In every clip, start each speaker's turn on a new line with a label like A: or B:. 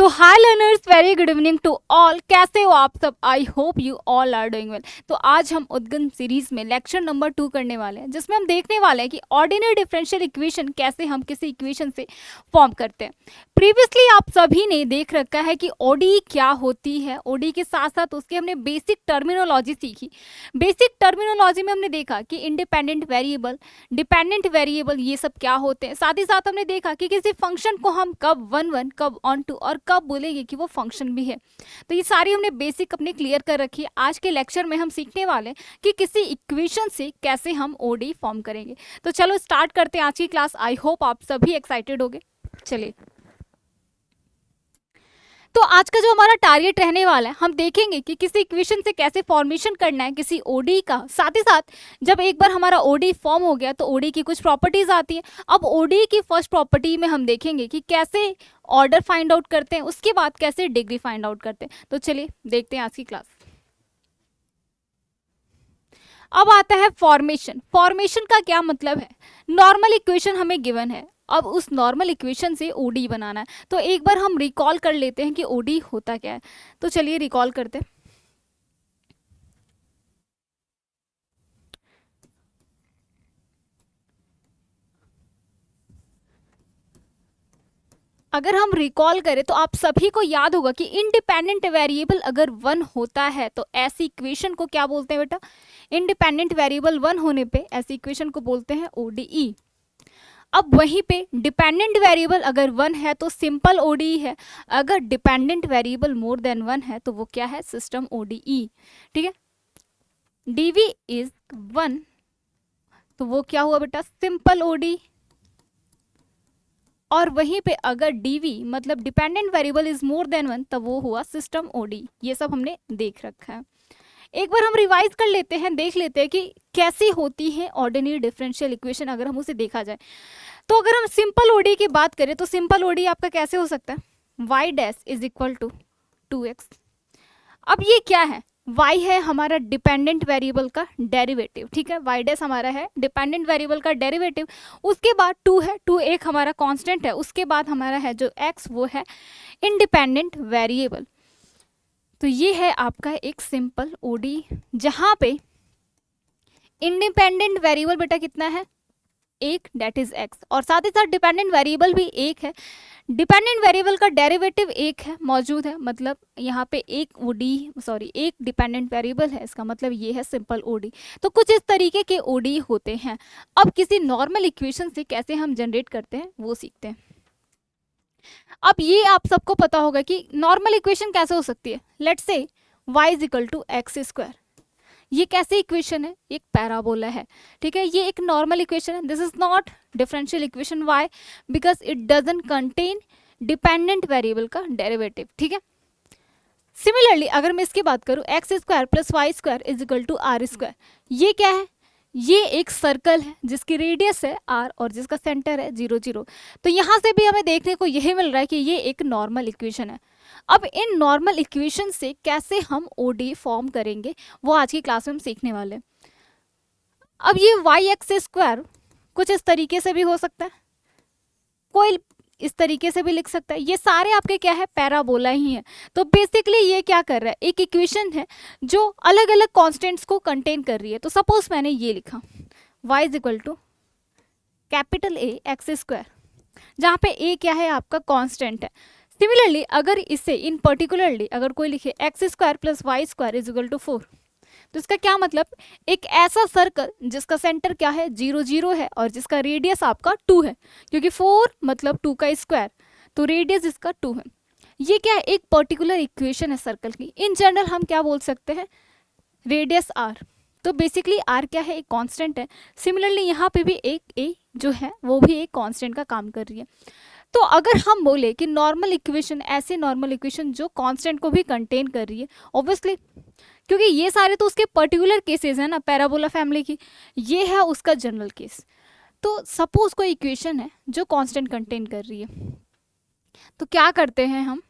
A: तो hi learners, very good evening to all. कैसे हो आप सब? I hope you all are doing well. तो आज हम उद्गम सीरीज में लेक्चर नंबर 2 करने वाले हैं, जिसमें हम देखने वाले हैं कि ऑर्डिनरी डिफरेंशियल इक्वेशन कैसे हम किसी इक्वेशन से फॉर्म करते हैं। प्रीवियसली आप सभी ने देख रखा है कि ओडी क्या होती है। ओडी के साथ साथ उसकी हमने बेसिक टर्मिनोलॉजी सीखी। बेसिक टर्मिनोलॉजी में हमने देखा कि इंडिपेंडेंट वेरिएबल, डिपेंडेंट वेरिएबल, ये सब क्या होते हैं। साथ ही साथ हमने देखा कि किसी फंक्शन को हम कब वन कब ऑन टू और कब बोलेंगे कि वो फंक्शन भी है। तो ये सारी हमने बेसिक अपने क्लियर कर रखी है। आज के लेक्चर में हम सीखने वाले हैं कि किसी इक्वेशन से कैसे हम ओडी फॉर्म करेंगे। तो चलो स्टार्ट करते हैं आज की क्लास। आई होप आप सभी एक्साइटेड होंगे। चलिए, तो आज का जो हमारा टारगेट रहने वाला है, हम देखेंगे कि किसी इक्वेशन से कैसे फॉर्मेशन करना है किसी ओडी का। साथ ही साथ जब एक बार हमारा ओडी फॉर्म हो गया तो ओडी की कुछ प्रॉपर्टीज आती है। अब ओडी की फर्स्ट प्रॉपर्टी में हम देखेंगे कि कैसे ऑर्डर फाइंड आउट करते हैं, उसके बाद कैसे डिग्री फाइंड आउट करते हैं। तो चलिए देखते हैं आज की क्लास। अब आता है फॉर्मेशन। फॉर्मेशन का क्या मतलब है? नॉर्मल इक्वेशन हमें गिवन है, अब उस नॉर्मल इक्वेशन से ओडी बनाना है। तो एक बार हम रिकॉल कर लेते हैं कि ओडी होता क्या है। तो चलिए रिकॉल करते हैं। अगर हम रिकॉल करें तो आप सभी को याद होगा कि इंडिपेंडेंट वेरिएबल अगर 1 होता है तो ऐसी इक्वेशन को क्या बोलते हैं बेटा? इंडिपेंडेंट वेरिएबल 1 होने पे ऐसी इक्वेशन को बोलते हैं ओडीई। अब वहीं पे डिपेंडेंट वेरिएबल अगर 1 है तो सिंपल ओडीई है। अगर डिपेंडेंट वेरिएबल मोर देन 1 है तो वो क्या है? System ODE. ठीक है, डीवी इज 1 तो वो क्या हुआ बेटा? Simple OD. और वहीं पे अगर डीवी मतलब dependent variable is more than 1 तब वो हुआ सिस्टम ओडी। ये सब हमने देख रखा है। एक बार हम रिवाइज कर लेते हैं, देख लेते हैं कि कैसी होती है ऑर्डिनरी डिफरेंशियल इक्वेशन अगर हम उसे देखा जाए। तो अगर हम सिंपल ओडी की बात करें तो सिंपल ओडी आपका कैसे हो सकता है? y dash is equal to 2x। अब ये क्या है? y है हमारा डिपेंडेंट वेरिएबल का डेरिवेटिव। ठीक है, y डैश हमारा है डिपेंडेंट वेरिएबल का डेरिवेटिव। उसके बाद 2 है, 2 एक हमारा कांस्टेंट है। उसके बाद हमारा है जो x वो है इंडिपेंडेंट वेरिएबल। तो ये है आपका एक सिंपल ओडी, जहां पे इंडिपेंडेंट वेरिएबल बेटा कितना है? एक, डेट इज x। और साथ ही साथ डिपेंडेंट वेरिएबल भी एक है। डिपेंडेंट वेरिएबल का डेरिवेटिव एक है, मौजूद है। मतलब यहाँ पे एक डिपेंडेंट वेरिएबल है, इसका मतलब ये है सिंपल ओडी। तो कुछ इस तरीके के ओडी होते हैं। अब किसी नॉर्मल इक्वेशन से कैसे हम जनरेट करते हैं वो सीखते हैं। अब ये आप सबको पता होगा कि नॉर्मल इक्वेशन कैसे हो सकती है। Let's say y is equal to x square. ये कैसे इक्वेशन है? एक पैराबोला है। ठीक है, ये एक नॉर्मल इक्वेशन है। This is not differential equation. Why? Because it doesn't contain dependent variable का डेरिवेटिव। ठीक है, सिमिलरली अगर मैं इसकी बात करूं, x square plus y square is equal to r square. ये क्या है? ये एक सर्कल है जिसकी रेडियस है r और जिसका सेंटर है 0 0। तो यहाँ से भी हमें देखने को यही मिल रहा है कि ये एक नॉर्मल इक्वेशन है। अब इन नॉर्मल इक्वेशन से कैसे हम ओडी फॉर्म करेंगे वो आज की क्लास में हम सीखने वाले हैं। अब ये वाई एक्स स्क्वायर कुछ इस तरीके से भी हो सकता है, कोई इस तरीके से भी लिख सकता है। ये सारे आपके क्या है? पैराबोला ही है। तो बेसिकली ये क्या कर रहा है? एक इक्वेशन है जो अलग अलग कॉन्स्टेंट्स को कंटेन कर रही है। तो सपोज मैंने ये लिखा y is equal to capital A x square, जहाँ पे a क्या है? आपका कांस्टेंट है। सिमिलरली अगर इसे इन पर्टिकुलरली अगर कोई लिखे x square plus y square is equal to 4, तो इसका क्या मतलब? एक ऐसा सर्कल जिसका सेंटर क्या है? 0 0 है और जिसका रेडियस आपका 2 है, क्योंकि 4 मतलब 2 का स्क्वायर, तो रेडियस इसका 2 है। ये क्या है? एक पर्टिकुलर इक्वेशन है सर्कल की। इन जनरल हम क्या बोल सकते हैं? Radius r। तो बेसिकली r क्या है? एक कांस्टेंट है। सिमिलरली यहाँ पे भी एक a जो है वो भी एक कांस्टेंट का काम कर रही है। तो अगर हम बोले कि नॉर्मल इक्वेशन, ऐसे नॉर्मल इक्वेशन जो कांस्टेंट को भी कंटेन कर रही है, ऑब्वियसली क्योंकि ये सारे तो उसके पर्टिकुलर केसेस हैं ना पैराबोला फैमिली की, ये है उसका जनरल केस। तो सपोज कोई इक्वेशन है जो कांस्टेंट कंटेन कर रही है, तो क्या करते हैं हम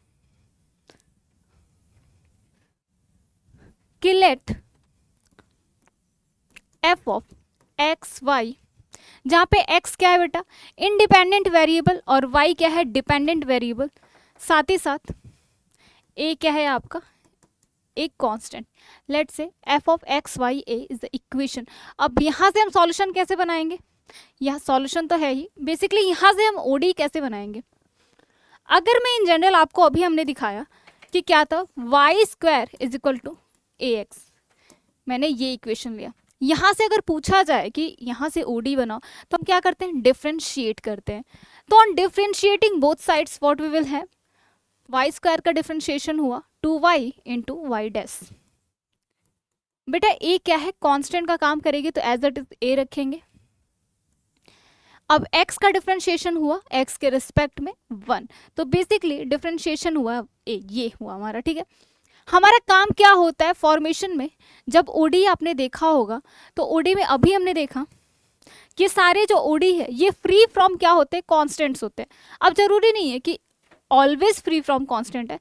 A: कि let f of x y, जहाँ पे x क्या है बेटा? इंडिपेंडेंट वेरिएबल और y क्या है? Dependent variable. साथ ही साथ ए क्या है आपका, एक constant. Let's say f of x y a is the equation. अब यहाँ से हम सॉल्यूशन कैसे बनाएंगे, यह सॉल्यूशन तो है ही, बेसिकली यहाँ से हम ओडी कैसे बनाएंगे। अगर मैं इन जनरल आपको अभी हमने दिखाया कि क्या था, y square is equal to a x, मैंने ये इक्वेशन लिया। यहाँ से अगर पूछा जाए कि यहाँ से ओडी बनाओ तो हम क्या करते हैं, डिफ्रेंशिएट करते हैं। तो on differentiating both sides what we will have, y square का डिफ्रेंशिएशन हुआ 2y इंटू वाई डैश। बेटा ए क्या है, कांस्टेंट का काम करेगी तो एज इट इज ए रखेंगे। अब x का डिफरेंशिएशन हुआ x के रिस्पेक्ट में 1, तो बेसिकली डिफरेंशिएशन हुआ ए, ये हुआ हमारा, ठीक है। हमारा काम क्या होता है फॉर्मेशन में, जब ओडी आपने देखा होगा तो ओडी में अभी हमने देखा कि सारे जो ओडी है ये फ्री फ्रॉम क्या होते हैं, कॉन्स्टेंट्स होते हैं। अब जरूरी नहीं है कि ऑलवेज फ्री फ्रॉम कॉन्स्टेंट है,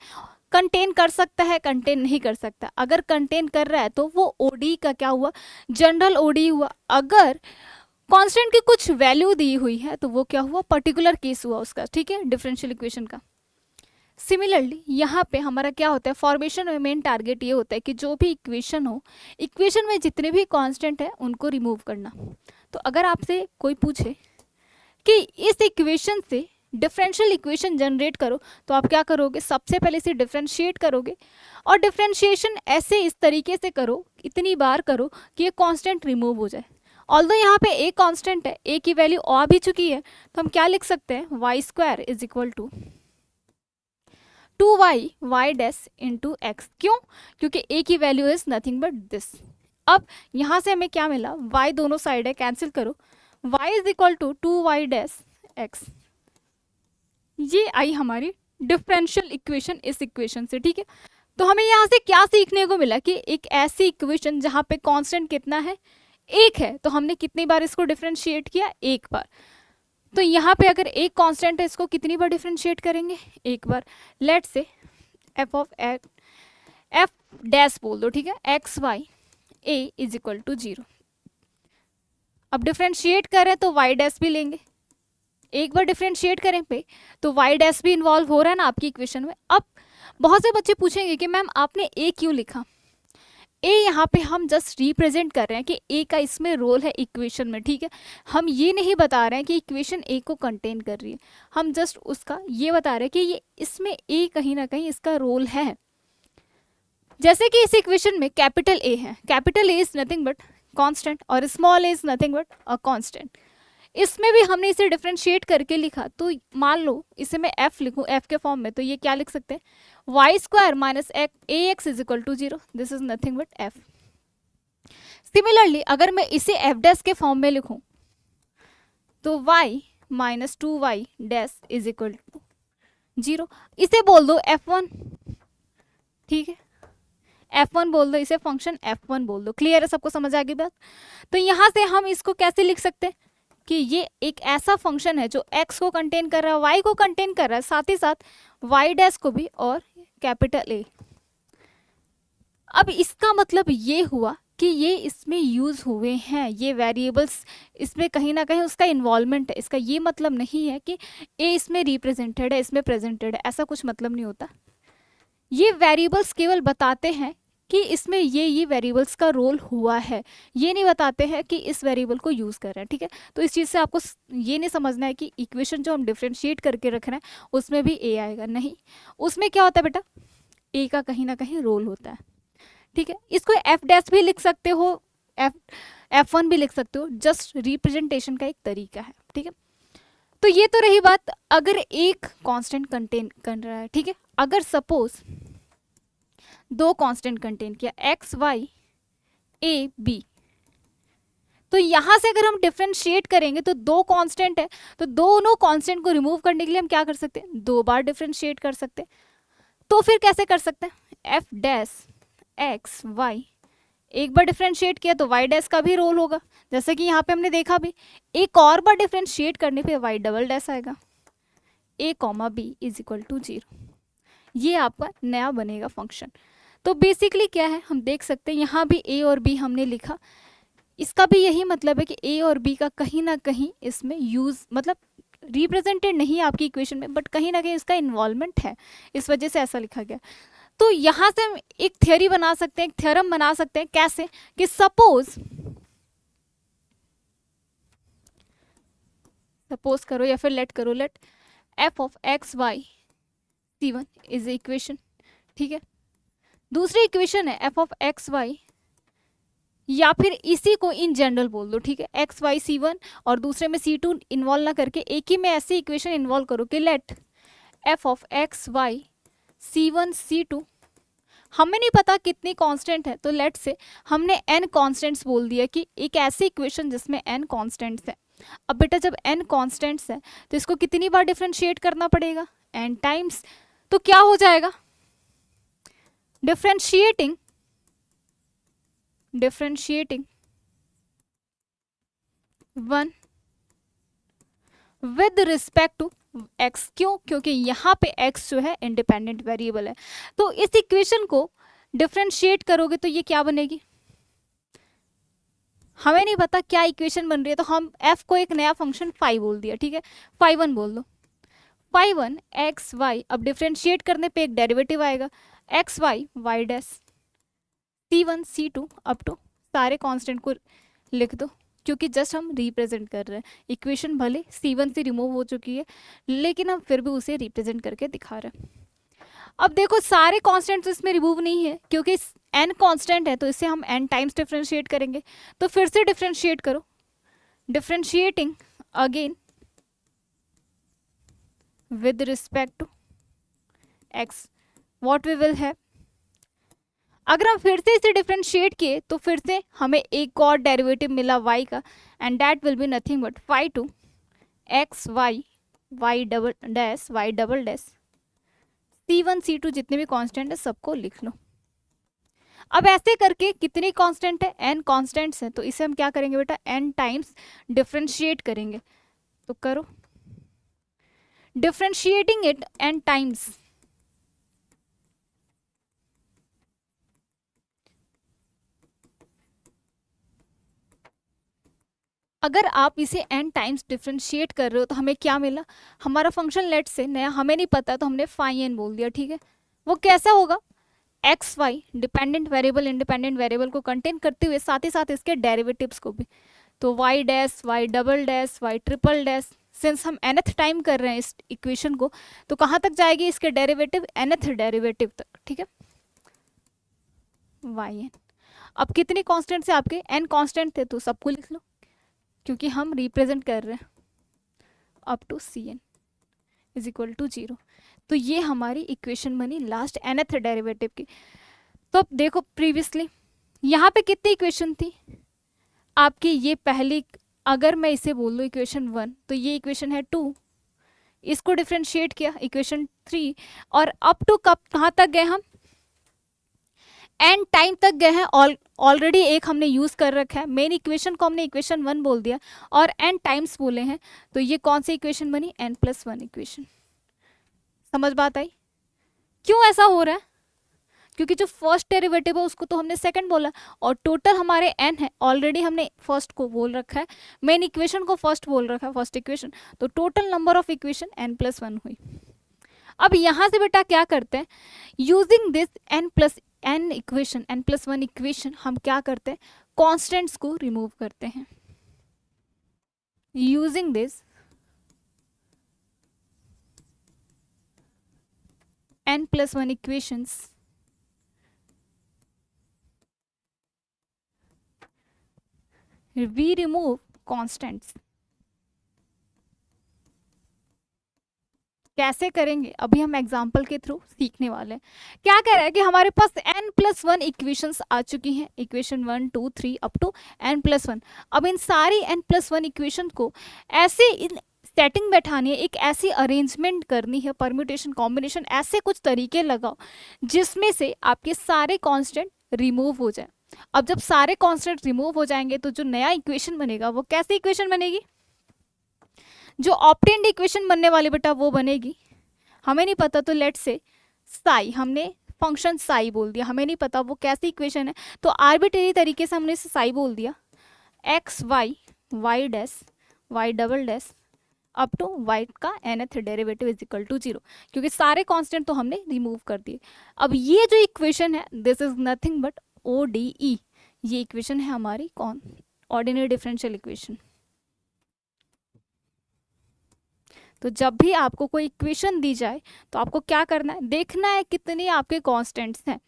A: कंटेन कर सकता है, कंटेन नहीं कर सकता। अगर कंटेन कर रहा है तो वो ओडी का क्या हुआ, जनरल ओडी हुआ। अगर कांस्टेंट की कुछ वैल्यू दी हुई है तो वो क्या हुआ, पर्टिकुलर केस हुआ उसका, ठीक है, डिफरेंशियल इक्वेशन का। सिमिलरली यहाँ पे हमारा क्या होता है, फॉर्मेशन में मेन टारगेट ये होता है कि जो भी इक्वेशन हो, इक्वेशन में जितने भी कांस्टेंट है उनको रिमूव करना। तो अगर आपसे कोई पूछे कि इस इक्वेशन से डिफरेंशियल इक्वेशन जनरेट करो तो आप क्या करोगे, सबसे पहले इसे डिफरेंशिएट करोगे और डिफरेंशिएशन ऐसे इस तरीके से करो, इतनी बार करो कि ये कांस्टेंट रिमूव हो जाए। ऑल्दो यहाँ पे ए कांस्टेंट है, ए की वैल्यू आ भी चुकी है, तो हम क्या लिख सकते हैं, y square is equal to 2y y dash into x. क्यों, क्योंकि ए की value is nothing but this. अब यहाँ से हमें क्या मिला, y दोनों साइड है, कैंसिल करो, y is equal to 2y dash x. ये आई हमारी डिफरेंशियल इक्वेशन इस इक्वेशन से, ठीक है। तो हमें यहाँ से क्या सीखने को मिला कि एक ऐसी इक्वेशन जहाँ पे कांस्टेंट कितना है, एक है, तो हमने कितनी बार इसको डिफरेंशिएट किया, एक बार। तो यहाँ पे अगर एक कांस्टेंट है, इसको कितनी बार डिफरेंशिएट करेंगे, एक बार। Let's say f of f dash बोल दो, ठीक है, x y a is equal to 0। अब डिफरेंशिएट करें तो वाई डैश भी लेंगे, एक बार डिफरेंशिएट करें पे तो वाई डैश भी इन्वॉल्व हो रहा है ना आपकी इक्वेशन में। अब बहुत से बच्चे पूछेंगे कि मैम आपने ए क्यों लिखा, ए यहाँ पे हम जस्ट रिप्रेजेंट कर रहे हैं कि ए का इसमें रोल है इक्वेशन में, ठीक है। हम ये नहीं बता रहे हैं कि इक्वेशन ए को कंटेन कर रही है, हम जस्ट उसका ये बता रहे हैं कि ये इसमें ए कहीं ना कहीं इसका रोल है। जैसे कि इस इक्वेशन में कैपिटल ए है, capital a is nothing but constant और small a is nothing but a constant. इसमें भी हमने इसे डिफरेंशिएट करके लिखा, तो मान लो इसे मैं एफ लिखूं एफ के फॉर्म में, तो ये क्या लिख सकते हैं, y square minus a x is equal to 0, this is nothing but f. Similarly अगर मैं इसे एफ डैश के फॉर्म में लिखूं तो y minus 2y dash is equal to 0, इसे बोल दो f1, ठीक है, f1 बोल दो, इसे फंक्शन f1 बोल दो। क्लियर है, सबको समझ आ गई बात। तो यहाँ से हम इसको कैसे लिख सकते हैं कि ये एक ऐसा फंक्शन है जो x को कंटेन कर रहा है, y को कंटेन कर रहा है, साथ ही साथ y डैश को भी और कैपिटल ए। अब इसका मतलब ये हुआ कि ये इसमें यूज हुए हैं, ये वेरिएबल्स इसमें कहीं ना कहीं उसका इन्वॉल्वमेंट है। इसका ये मतलब नहीं है कि ए इसमें रिप्रेजेंटेड है, इसमें प्रेजेंटेड है, ऐसा कुछ मतलब नहीं होता। ये वेरिएबल्स केवल बताते हैं कि इसमें ये वेरिएबल्स का रोल हुआ है, ये नहीं बताते हैं कि इस वेरिएबल को यूज़ कर रहे हैं, ठीक है। तो इस चीज़ से आपको ये नहीं समझना है कि इक्वेशन जो हम डिफरेंशिएट करके रख रहे हैं उसमें भी ए आएगा, नहीं, उसमें क्या होता है बेटा, ए का कहीं ना कहीं रोल होता है, ठीक है। इसको एफ डैश भी लिख सकते हो, F1 भी लिख सकते हो, जस्ट रिप्रेजेंटेशन का एक तरीका है, ठीक है। तो ये तो रही बात अगर एक कांस्टेंट कंटेन कर रहा है, ठीक है। अगर सपोज दो कांस्टेंट कंटेन किया एक्स वाई ए बी, तो यहाँ से अगर हम डिफरेंशिएट करेंगे तो दो कांस्टेंट है, तो दोनों कांस्टेंट को रिमूव करने के लिए हम क्या कर सकते हैं, दो बार डिफरेंशिएट कर सकते हैं। तो फिर कैसे कर सकते हैं, एफ डैश एक्स वाई, एक बार डिफरेंशिएट किया तो वाई डैश का भी रोल होगा, जैसे कि यहाँ पे हमने देखा भी, एक और बार डिफरेंशिएट करने पे वाई डबल डैश आएगा, a comma b is equal to 0, ये आपका नया बनेगा फंक्शन। तो बेसिकली क्या है, हम देख सकते हैं यहाँ भी ए और बी हमने लिखा, इसका भी यही मतलब है कि ए और बी का कहीं ना कहीं इसमें यूज, मतलब रिप्रेजेंटेड नहीं आपकी इक्वेशन में, बट कहीं ना कहीं इसका इन्वॉल्वमेंट है, इस वजह से ऐसा लिखा गया। तो यहाँ से हम एक थ्योरी बना सकते हैं, एक थ्योरम बना सकते हैं। कैसे? कि सपोज करो या फिर लेट करो, let f of x y C1 is equation, ठीक है। दूसरी इक्वेशन है एफ ऑफ एक्स वाई, या फिर इसी को इन जनरल बोल दो, ठीक है। एक्स वाई C1 और दूसरे में C2 इन्वॉल्व ना करके एक ही में ऐसी इक्वेशन इन्वॉल्व करो कि let f of x y C1 C2, हमें नहीं पता कितनी कांस्टेंट है, तो लेट से हमने n कांस्टेंट्स बोल दिया कि एक ऐसी इक्वेशन जिसमें n कांस्टेंट्स है। अब बेटा जब n कांस्टेंट्स है तो इसको कितनी बार डिफरेंशिएट करना पड़ेगा? n times. तो क्या हो जाएगा? Differentiating one with respect to x। क्यों? क्योंकि यहाँ पे x जो है इंडिपेंडेंट वेरिएबल है। तो इस इक्वेशन को डिफरेंशिएट करोगे तो ये क्या बनेगी? हमें नहीं पता क्या इक्वेशन बन रही है, तो हम f को एक नया फंक्शन फाई बोल दिया, ठीक है। फाई वन बोल दो, फाई वन एक्स वाई। अब डिफरेंशिएट करने पे एक डेरिवेटिव आएगा x y y dash C1 C2 up to सारे कांस्टेंट को लिख दो, क्योंकि जस्ट हम रिप्रेजेंट कर रहे हैं। इक्वेशन भले C1 से रिमूव हो चुकी है लेकिन हम फिर भी उसे रिप्रेजेंट करके दिखा रहे हैं। अब देखो सारे कांस्टेंट्स इसमें रिमूव नहीं है क्योंकि n कांस्टेंट है, तो इसे हम n टाइम्स डिफरेंशिएट करेंगे। तो फिर से डिफरेंशिएट करो, differentiating again with respect to x, what we will have. अगर हम फिर से इसे डिफरेंशिएट किए तो फिर से हमें एक और डेरिवेटिव मिला y का, and that will be nothing but phi two x y y double dash C1 C2 जितने भी कांस्टेंट है सबको लिख लो। अब ऐसे करके कितनी कांस्टेंट है? n कांस्टेंट्स है, तो इसे हम क्या करेंगे बेटा? n टाइम्स डिफरेंशिएट करेंगे। तो करो, डिफरेंशिएटिंग इट n टाइम्स, अगर आप इसे n टाइम्स डिफरेंशिएट कर रहे हो तो हमें क्या मिला? हमारा फंक्शन लेट से नया, हमें नहीं पता तो हमने फाई n बोल दिया, ठीक है। वो कैसा होगा? X y dependent variable independent variable को कंटेन करते हुए साथ ही साथ इसके डेरिवेटिव्स को भी। तो y dash y double dash y triple dash, since हम nth टाइम कर रहे हैं इस इक्वेशन को, तो कहाँ तक जाएगी इसके डेरिवेटिव? nth डेरिवेटिव तक, ठीक है। Y n. अब कितनी कांस्टेंट से आपके? n कांस्टेंट थे तो सबको लिख लो, क्योंकि हम रिप्रेजेंट कर रहे हैं up to Cn is equal to 0। तो ये हमारी इक्वेशन बनी लास्ट nth डेरिवेटिव की। तो अब देखो प्रीवियसली यहाँ पे कितनी इक्वेशन थी आपकी? ये पहली, अगर मैं इसे बोल दूँ इक्वेशन 1 तो ये इक्वेशन है 2, इसको डिफरेंशिएट किया इक्वेशन 3, और अप टू कब कहाँ तक गए हम? n टाइम तक गए हैं। ऑलरेडी एक हमने यूज कर रखा है, मेन इक्वेशन को हमने इक्वेशन 1 बोल दिया और n टाइम्स बोले हैं, तो ये कौन सी इक्वेशन बनी? n+1 equation. समझ बात आई? क्यों ऐसा हो रहा है? क्योंकि जो फर्स्ट डेरिवेटिव है उसको तो हमने सेकंड बोला, और टोटल हमारे n है, ऑलरेडी हमने फर्स्ट को बोल रखा है, मेन इक्वेशन को फर्स्ट बोल रखा है, फर्स्ट इक्वेशन, तो total number of equation n+1 हुई। अब यहाँ से बेटा क्या करते हैं? Using this n equation, n+1 equation, हम क्या करते हैं? कॉन्स्टेंट्स को रिमूव करते हैं। Using this n+1 equations, we remove constants। कैसे करेंगे अभी हम एग्जाम्पल के थ्रू सीखने वाले हैं। क्या कह रहा है कि हमारे पास n+1 इक्वेशंस आ चुकी हैं, इक्वेशन 1 2 3 अप टू n+1। अब इन सारी n+1 इक्वेशन को ऐसे इन सेटिंग बैठानी है, एक ऐसी अरेंजमेंट करनी है, परम्यूटेशन कॉम्बिनेशन, ऐसे कुछ तरीके लगाओ जिसमें से आपके सारे कांस्टेंट रिमूव हो जाए। अब जब सारे कांस्टेंट रिमूव हो जाएंगे तो जो नया इक्वेशन बनेगा वो कैसी इक्वेशन बनेगी? जो ऑप्टेंड इक्वेशन बनने वाली बेटा वो बनेगी। हमें नहीं पता तो लेट से साई, हमने फंक्शन साई बोल दिया, हमें नहीं पता वो कैसी इक्वेशन है, तो आर्बिट्रेरी तरीके से हमने इसे साई बोल दिया। X y y dash y double dash up to y का nth derivative is equal to 0, क्योंकि सारे कांस्टेंट तो हमने रिमूव कर दिए। अब ये जो इक्वेशन है this is nothing but ODE, ये इक्वेशन है हमारी कौन, ऑर्डिनरी डिफरेंशियल इक्वेशन। तो जब भी आपको कोई इक्वेशन दी जाए तो आपको क्या करना है, देखना है कितने आपके कांस्टेंट्स हैं,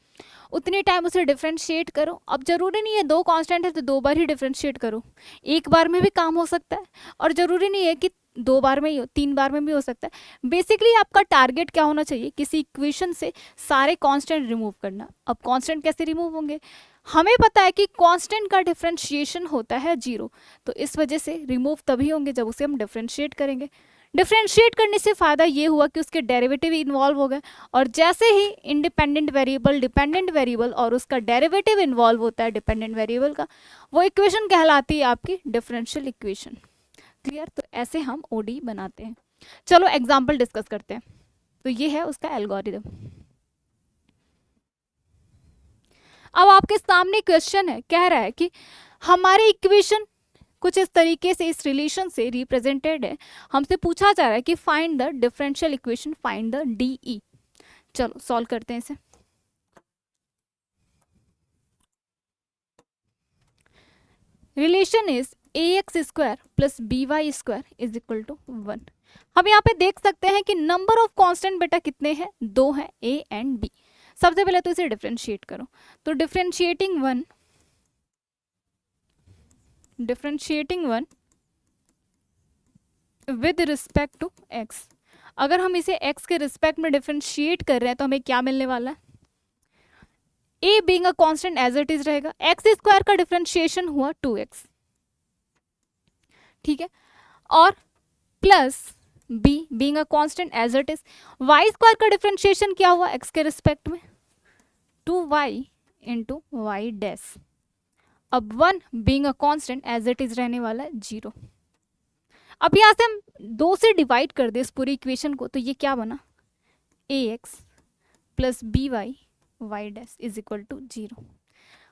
A: उतने टाइम उसे डिफरेंशिएट करो। अब जरूरी नहीं है 2 कांस्टेंट है तो 2 बार ही डिफरेंशिएट करो, एक बार में भी काम हो सकता है, और जरूरी नहीं है कि 2 बार में ही हो, 3 बार में भी हो सकता है। बेसिकली आपका टारगेट क्या होना चाहिए, किसी इक्वेशन से सारे कांस्टेंट रिमूव करना। अब कांस्टेंट कैसे रिमूव होंगे, हमें पता है कि कांस्टेंट का डिफरेंशिएशन होता है 0, तो इस वजह से रिमूव तभी होंगे जब उसे हम डिफरेंशिएट करेंगे। डिफरेंशिएट करने से फ़ायदा ये हुआ कि उसके डेरिवेटिव इन्वॉल्व हो गए, और जैसे ही इंडिपेंडेंट वेरिएबल, डिपेंडेंट वेरिएबल और उसका डेरिवेटिव इन्वॉल्व होता है डिपेंडेंट वेरिएबल का, वो इक्वेशन कहलाती है आपकी डिफरेंशियल इक्वेशन। क्लियर, तो ऐसे हम ODE बनाते हैं। चलो एग्जाम्पल डिस्कस करते हैं। तो ये है उसका एल्गोरिदम। अब आपके सामने क्वेश्चन है, कह रहा है कि हमारी इक्वेशन कुछ इस तरीके से इस रिलेशन से रिप्रेजेंटेड है, हमसे पूछा जा रहा है कि find the differential equation, find the DE। चलो सॉल्व करते हैं इसे। Relation is ax² plus by² is equal to 1। हम यहाँ पे देख सकते हैं कि नंबर ऑफ कांस्टेंट बेटा कितने हैं, 2 हैं, a एंड b। सबसे पहले तो इसे डिफरेंशिएट करो, तो differentiating 1 with respect to x। अगर हम इसे x के रिस्पेक्ट में डिफरेंशिएट कर रहे हैं तो हमें क्या मिलने वाला है, a being a constant as it is रहेगा, x² का डिफरेंशिएशन हुआ 2x, ठीक है, और plus b being a constant as it is, y² का डिफरेंशिएशन क्या हुआ x के रिस्पेक्ट में, 2y इंटू वाई डैश। अब 1 being a constant as it is रहने वाला है 0। अब यहाँ से हम 2 से डिवाइड कर दे इस पूरी इक्वेशन को, तो ये क्या बना, ax plus by y dash is equal to 0।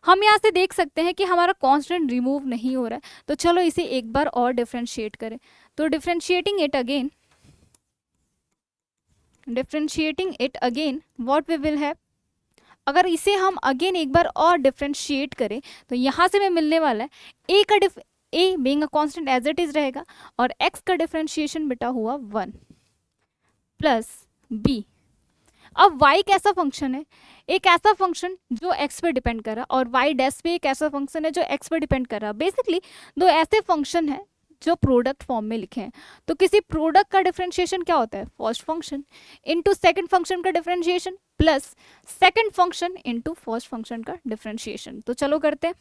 A: हम यहाँ से देख सकते हैं कि हमारा कांस्टेंट रिमूव नहीं हो रहा है, तो चलो इसे एक बार और डिफरेंशिएट करें। तो differentiating it again what we will have, अगर इसे हम अगेन एक बार और डिफरेंशिएट करें तो यहाँ से हमें मिलने वाला है a being a constant as it is रहेगा, और x का डिफरेंशिएशन बेटा हुआ 1 प्लस b। अब y कैसा फंक्शन है, एक ऐसा फंक्शन जो x पे डिपेंड कर रहा है, और y डैश भी एक ऐसा फंक्शन है जो x पे डिपेंड कर रहा है। बेसिकली 2 ऐसे फंक्शन है जो प्रोडक्ट फॉर्म में लिखे हैं। तो किसी प्रोडक्ट का डिफरेंशिएशन क्या होता है, first function into second function का differentiation plus second function into first function का डिफरेंशिएशन। तो चलो करते हैं,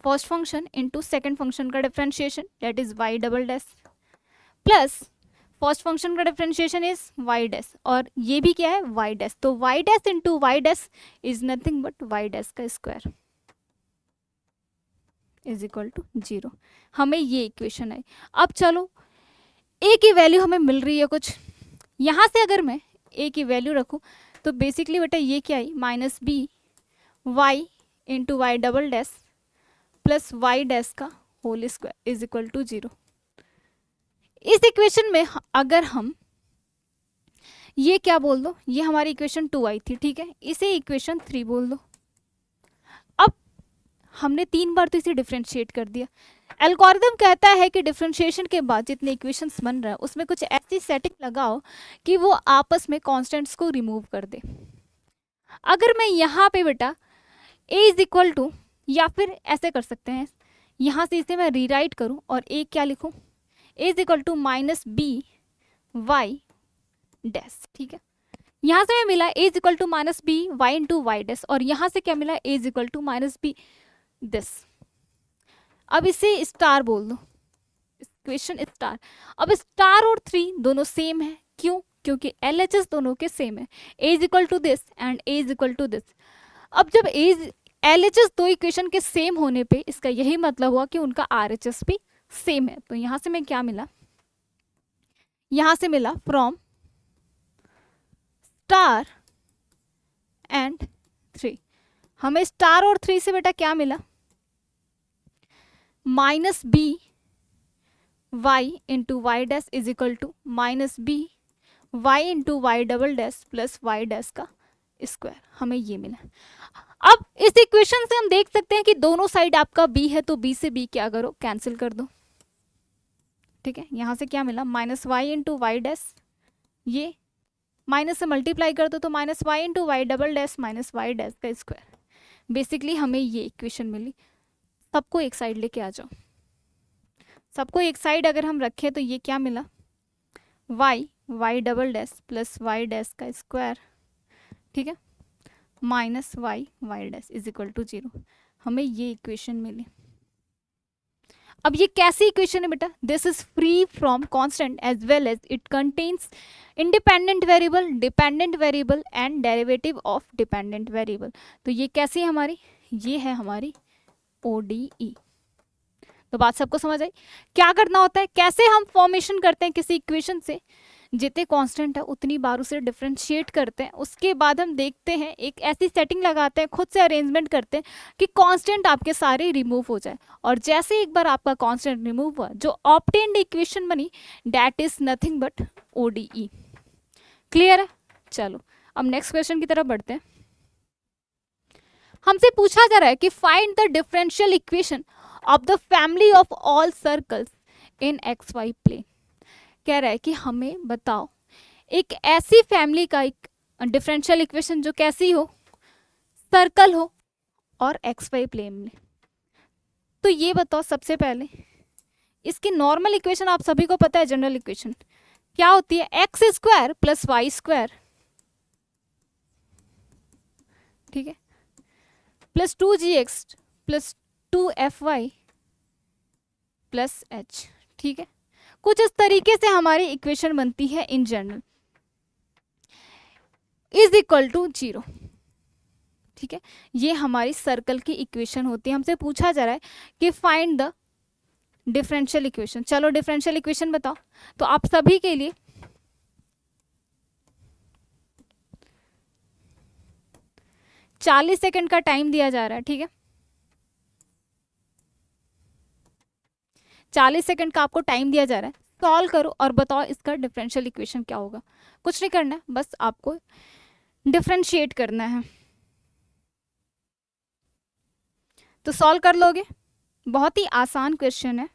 A: first function into second function का differentiation that is y double dash plus first function का डिफरेंशिएशन इज y डैश, और ये भी क्या है y डैश, तो y dash into y dash is nothing but y dash का स्क्वायर इज इक्वल टू 0। हमें ये इक्वेशन आई। अब चलो a की वैल्यू हमें मिल रही है कुछ, यहाँ से अगर मैं a की वैल्यू रखूँ तो बेसिकली बेटा ये क्या आई, minus b y into y double dash plus y dash का whole square is equal to 0। इस इक्वेशन में अगर हम ये क्या बोल दो, ये हमारी इक्वेशन 2 आई थी, ठीक है, इसे इक्वेशन 3 बोल दो। अब हमने 3 बार तो इसे डिफरेंशिएट कर दिया। एल्गोरिथम कहता है कि डिफरेंशिएशन के बाद जितने इक्वेशंस बन रहा है उसमें कुछ ऐसी सेटिंग लगाओ कि वो आपस में कॉन्स्टेंट्स को रिमूव कर दे। अगर मैं यहाँ पे बेटा a इज इक्वल टू, या फिर ऐसे कर सकते हैं, यहाँ से इसे मैं रीराइट करूँ और a क्या लिखूँ, a is equal to minus b y dash, ठीक है। यहाँ से मैं मिला a is equal to minus b y into y dash, और यहाँ से क्या मिला, a is equal to minus b this. अब इसे स्टार बोल दो, इक्वेशन स्टार। अब स्टार और 3 दोनों सेम है, क्यों, क्योंकि LHS दोनों के सेम है, a is equal to this and a is equal to this. अब जब LHS 2 इक्वेशन के सेम होने पे इसका यही मतलब हुआ कि उनका RHS भी सेम है। तो यहाँ से मैं क्या मिला, यहाँ से मिला फ्रॉम स्टार एंड 3, हमें स्टार और 3 से बेटा क्या मिला, minus b y into y dash is equal to minus b y into y double dash plus y dash का स्क्वायर, हमें ये मिला। अब इस इक्वेशन से हम देख सकते हैं कि दोनों साइड आपका b है, तो b से b क्या करो, कैंसिल कर दो। ठीक है, यहां से क्या मिला, minus y into y dash, ये माइनस से मल्टीप्लाई कर दो तो minus y into y double dash minus y dash का स्क्वायर। बेसिकली हमें ये इक्वेशन मिली। सबको एक साइड लेके आ जाओ, सबको एक साइड अगर हम रखें तो ये क्या मिला, y y double dash plus y dash का स्क्वायर, ठीक है, minus y y dash is equal to 0। हमें ये इक्वेशन मिली। अब ये कैसी इक्वेशन है बेटा, this is free from constant as well as it contains independent variable, dependent variable and derivative of dependent variable. तो ये कैसी है हमारी, ये है हमारी ODE। तो बात सबको समझ आई। क्या करना होता है, कैसे हम फॉर्मेशन करते हैं किसी इक्वेशन से, जितने कांस्टेंट है उतनी बार उसे डिफरेंशिएट करते हैं, उसके बाद हम देखते हैं एक ऐसी सेटिंग लगाते हैं, खुद से अरेंजमेंट करते हैं कि कांस्टेंट आपके सारे रिमूव हो जाए, और जैसे एक बार आपका कांस्टेंट रिमूव हुआ, जो ऑब्टेन्ड इक्वेशन बनी that is nothing but ODE। Clear है? चलो अब नेक्स्ट क्वेश्चन की तरफ बढ़ते हैं। हमसे पूछा जा रहा है कि find the differential equation of the family of all circles in XY plane. कह रहा है कि हमें बताओ एक ऐसी फैमिली का एक डिफरेंशियल इक्वेशन जो कैसी हो, सर्कल हो और XY प्लेन में। तो ये बताओ, सबसे पहले इसकी नॉर्मल इक्वेशन आप सभी को पता है, जनरल इक्वेशन क्या होती है, x square plus y square, ठीक है, plus 2gx plus 2fy plus h। ठीक है, कुछ इस तरीके से हमारी इक्वेशन बनती है in general, is equal to 0। ठीक है, ये हमारी सर्कल की इक्वेशन होती है। हमसे पूछा जा रहा है कि फाइंड द डिफरेंशियल इक्वेशन। चलो डिफरेंशियल इक्वेशन बताओ। तो आप सभी के लिए 40 सेकंड का टाइम दिया जा रहा है। ठीक है, 40 सेकंड का आपको टाइम दिया जा रहा है, सॉल्व करो और बताओ इसका डिफरेंशियल इक्वेशन क्या होगा। कुछ नहीं करना है, बस आपको डिफरेंशिएट करना है। तो सॉल्व कर लोगे, बहुत ही आसान क्वेश्चन है।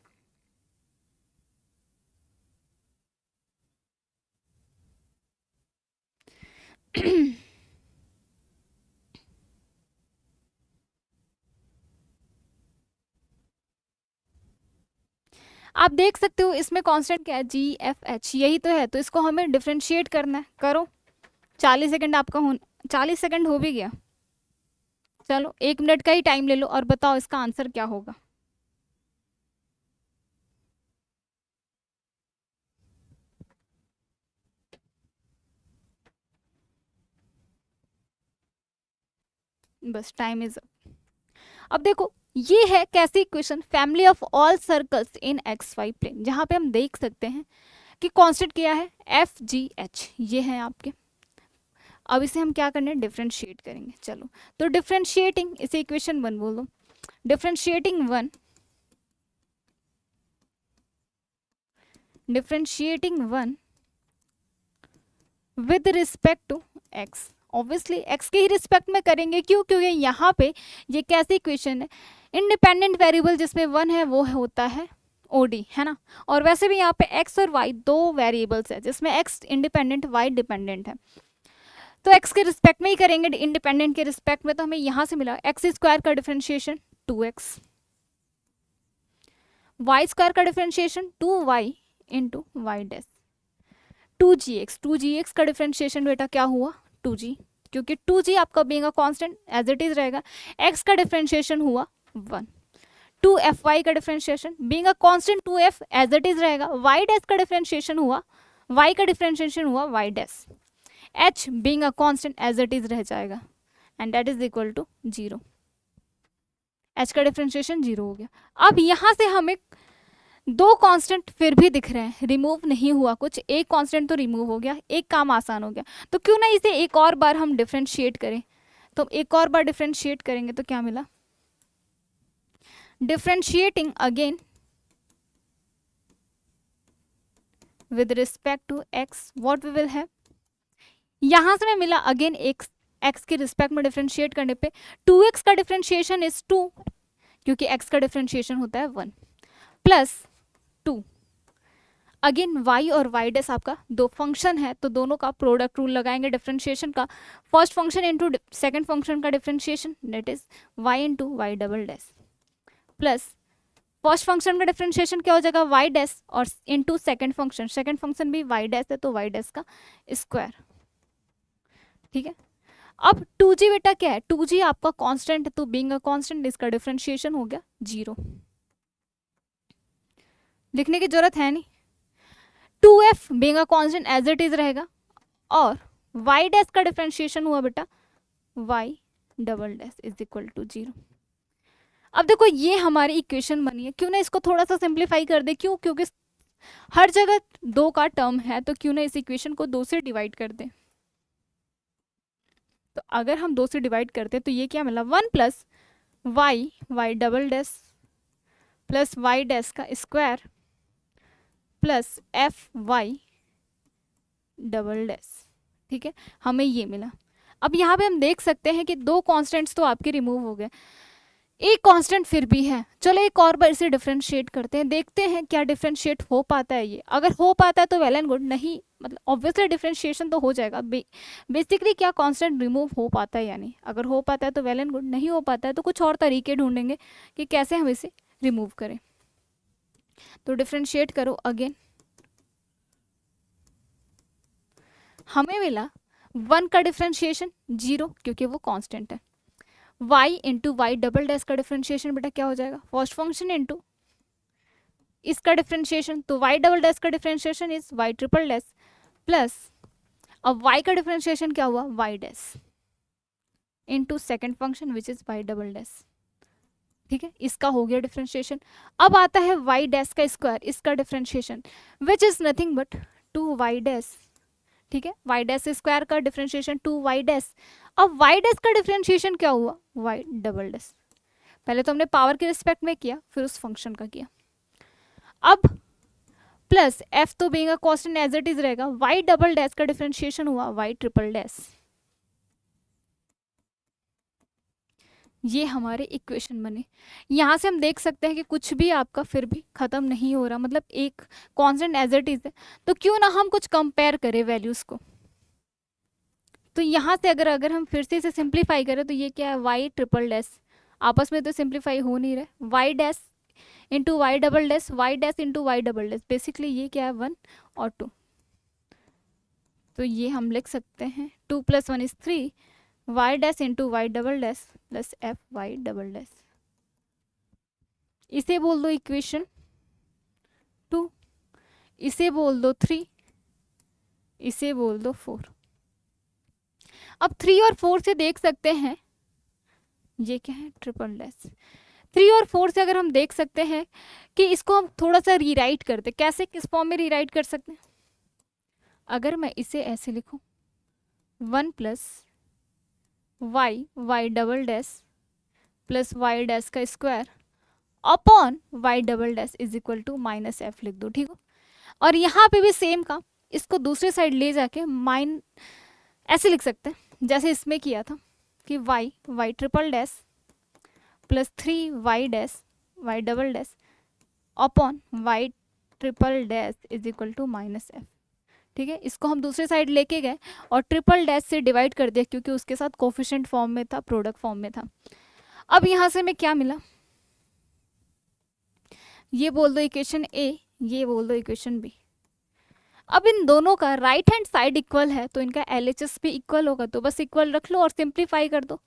A: आप देख सकते हो इसमें कांस्टेंट क्या है, GFH, यही तो है। तो इसको हमें डिफरेंशिएट करना है, करो। 40 सेकंड आपका 40 सेकंड हो भी गया। चलो 1 मिनट का ही टाइम ले लो और बताओ इसका आंसर क्या होगा। बस टाइम इज अप। अब देखो ये है कैसी equation, family of all circles in XY plane, जहां पे हम देख सकते हैं कि कांस्टेंट क्या है, FGH, ये है आपके। अब इसे हम क्या करने, डिफरेंशिएट करेंगे। चलो तो डिफरेंशिएटिंग, इसे इक्वेशन 1 बोलो। Differentiating 1, differentiating 1 with respect to x, obviously x के ही रिस्पेक्ट में करेंगे। क्यों? क्योंकि यहाँ पे ये कैसी इक्वेशन है, इंडिपेंडेंट वेरिएबल जिसमें 1 है वो होता है OD, है ना। और वैसे भी यहाँ पे x और y दो वेरिएबल्स है, जिसमें x इंडिपेंडेंट y डिपेंडेंट है। तो x के रिस्पेक्ट में ही करेंगे, इंडिपेंडेंट के रिस्पेक्ट में। तो हमें यहाँ से मिला एक्स स्क्वायर का डिफरेंशिएशन 2x, वाई स्क्वायर का differentiation 2y into y dash, 2gx का डिफरेंशिएशन बेटा क्या हुआ, 2g, क्योंकि 2g आपका being a constant as it is रहेगा। x का डिफरेंशिएशन हुआ 1, 2fy का डिफरेंशिएशन being a constant 2f as it is रहेगा। y डैश का डिफरेंशिएशन हुआ, y का डिफरेंशिएशन हुआ y dash, h being a constant as it is रह जाएगा, and that is equal to 0। h का डिफरेंशिएशन 0 हो गया। अब यहाँ से हमें दो कांस्टेंट फिर भी दिख रहे हैं, रिमूव नहीं हुआ कुछ, एक कांस्टेंट तो रिमूव हो गया, एक काम आसान हो गया। तो क्यों ना इसे एक और बार हम डिफरेंशिएट करें। तो एक और बार डिफरेंशिएट करेंगे तो क्या मिला, differentiating again with respect to x what we will have, यहाँ से हमें मिला अगेन एक्स के रिस्पेक्ट में डिफ्रेंशिएट करने पे 2x का डिफ्रेंशिएशन इज 2 क्योंकि x का डिफ्रेंशिएशन होता है 1 प्लस 2 अगेन y और y डैश आपका दो फंक्शन है तो दोनों का प्रोडक्ट रूल लगाएंगे डिफ्रेंशिएशन का, first function into second function का differentiation that is y into y double dash plus first function का डिफ्रेंशिएशन क्या हो जाएगा y डैश और इनटू सेकंड फंक्शन भी y डैश है तो y डैश का स्क्वायर। ठीक है, अब 2g बेटा क्या है, 2g आपका कांस्टेंट है तो बीइंग अ कांस्टेंट इसका डिफरेंशिएशन हो गया 0, लिखने की जरूरत है नहीं। 2f being a constant as it is रहेगा और y डैश का डिफरेंशिएशन हुआ बेटा y double dash is equal to 0। अब देखो ये हमारी इक्वेशन बनी है, क्यों ना इसको थोड़ा सा सिंप्लीफाई कर दे, क्यों, क्योंकि हर जगह 2 का टर्म है तो क्यों ना इस इक्वेशन को 2 से डिवाइड कर दे। तो अगर हम 2 से डिवाइड करते तो ये क्या मिला 1 plus y double dash plus y dash का square plus f y double dash. ठीक है, हमें ये मिला। अब यहाँ पे हम देख सकते हैं कि 2 कांस्टेंट्स तो आपके रिमूव हो गए, एक कांस्टेंट फिर भी है। चलो एक और बार इसे डिफरेंशिएट करते हैं, देखते हैं क्या डिफरेंशिएट हो पाता है ये। अगर हो पाता है तो वेल एंड गुड, नहीं मतलब ऑब्वियसली डिफरेंशिएशन तो हो जाएगा। बेसिकली क्या कांस्टेंट रिमूव हो पाता है या नहीं, अगर हो पाता है तो वेल एंड गुड, नहीं हो पाता है तो कुछ और तरीके ढूंढेंगे कि कैसे हम इसे रिमूव करें। तो डिफरेंशिएट करो अगेन, हमें मिला 1 का डिफरेंशिएशन 0 क्योंकि वो कांस्टेंट है। y into y double dash का डिफरेंशिएशन बेटा क्या हो जाएगा फर्स्ट फंक्शन इंटू इसका डिफरेंशिएशन, तो y डबल डैश का differentiation is y triple dash plus अब y का डिफरेंशिएशन क्या हुआ y dash into second function which is y double dash. ठीक है, इसका हो गया डिफरेंशिएशन। अब आता है y डैश का स्क्वायर, इसका differentiation which is nothing but 2y dash. ठीक है, y डैश स्क्वायर का डिफरेंशिएशन 2y डैश। अब y डैश का डिफरेंशिएशन क्या हुआ y डबल डैश। पहले तो हमने पावर के रिस्पेक्ट में किया फिर उस फंक्शन का किया। अब प्लस f तो being a constant as it is रहेगा, y डबल डैश का डिफरेंशिएशन हुआ y ट्रिपल डैश। ये हमारे इक्वेशन बने। यहाँ से हम देख सकते हैं कि कुछ भी आपका फिर भी खत्म नहीं हो रहा, मतलब एक कांस्टेंट एज इट इज है, तो क्यों ना हम कुछ कंपेयर करें वैल्यूज को। तो यहाँ से अगर हम फिर से इसे सिंप्लीफाई करें तो ये क्या है y ट्रिपल डैश, आपस में तो सिंप्लीफाई हो नहीं रहे, y dash into y double dash, y dash into y double dash, basically ये क्या है 1 और 2। तो ये हम लिख सकते हैं 2 + 1 = 3 y dash into y double dash plus f y double dash. इसे बोल दो इक्वेशन 2, इसे बोल दो 3, इसे बोल दो 4। अब 3 और 4 से देख सकते हैं ये क्या है ट्रिपल डैश। 3 और 4 से अगर हम देख सकते हैं कि इसको हम थोड़ा सा रीराइट करते, कैसे किस फॉर्म में रीराइट कर सकते हैं। अगर मैं इसे ऐसे लिखूं 1 + y double dash plus y dash का square upon y double dash is equal to -f लिख दो। ठीक हो, और यहाँ पे भी सेम काम, इसको दूसरी साइड ले जाके ऐसे लिख सकते हैं जैसे इसमें किया था कि y triple dash plus 3 y dash y double dash upon y triple dash is equal to -f। ठीक है, इसको हम दूसरी साइड लेके गए और ट्रिपल डैश से डिवाइड कर दिया क्योंकि उसके साथ कोफिशिएंट फॉर्म में था, प्रोडक्ट फॉर्म में था। अब यहाँ से हमें क्या मिला, ये बोल दो इक्वेशन ए, ये बोल दो इक्वेशन बी। अब इन दोनों का राइट हैंड साइड इक्वल है तो इनका LHS भी इक्वल होगा, तो बस इक्वल रख लो और सिंप्लीफाई कर दो।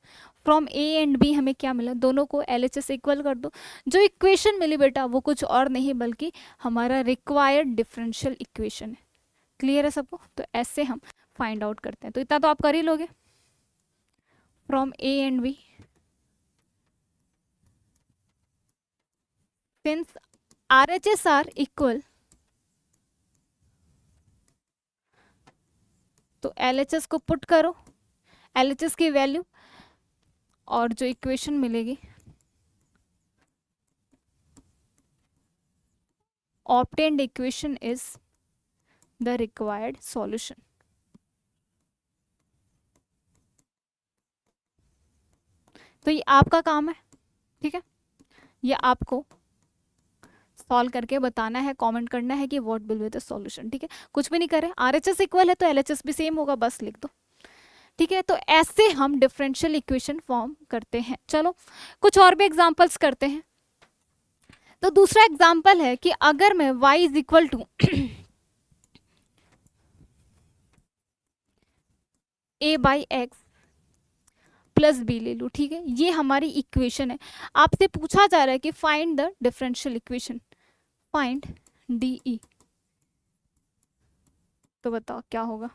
A: फ्रॉम ए एंड बी हमें क्या मिला, दोनों को LHS इक्वल कर दो। जो इक्वेशन मिली बेटा वो कुछ और नहीं बल्कि हमारा रिक्वायर्ड डिफरेंशियल इक्वेशन है। क्लियर है सबको, तो ऐसे हम फाइंड आउट करते हैं। तो इतना तो आप कर ही लोगे। From a and b since RHS are equal, तो LHS को पुट करो, LHS की वैल्यू, और जो इक्वेशन मिलेगी obtained equation is the required solution. तो ये आपका काम है, ठीक है, ये आपको सॉल्व करके बताना है, कमेंट करना है कि what will be the solution, ठीक है। कुछ भी नहीं करें, आरएचएस इक्वल है तो एलएचएस भी सेम होगा, बस लिख दो, ठीक है। तो ऐसे हम डिफरेंशियल इक्वेशन फॉर्म करते हैं। चलो कुछ और भी एग्जांपल्स करते हैं। तो दूसरा एग्जांपल है कि अगर मैं y is equal to a by x plus b ले लूँ, ठीक है, ये हमारी इक्वेशन है। आपसे पूछा जा रहा है कि find the differential equation, find D ई, तो बताओ क्या होगा।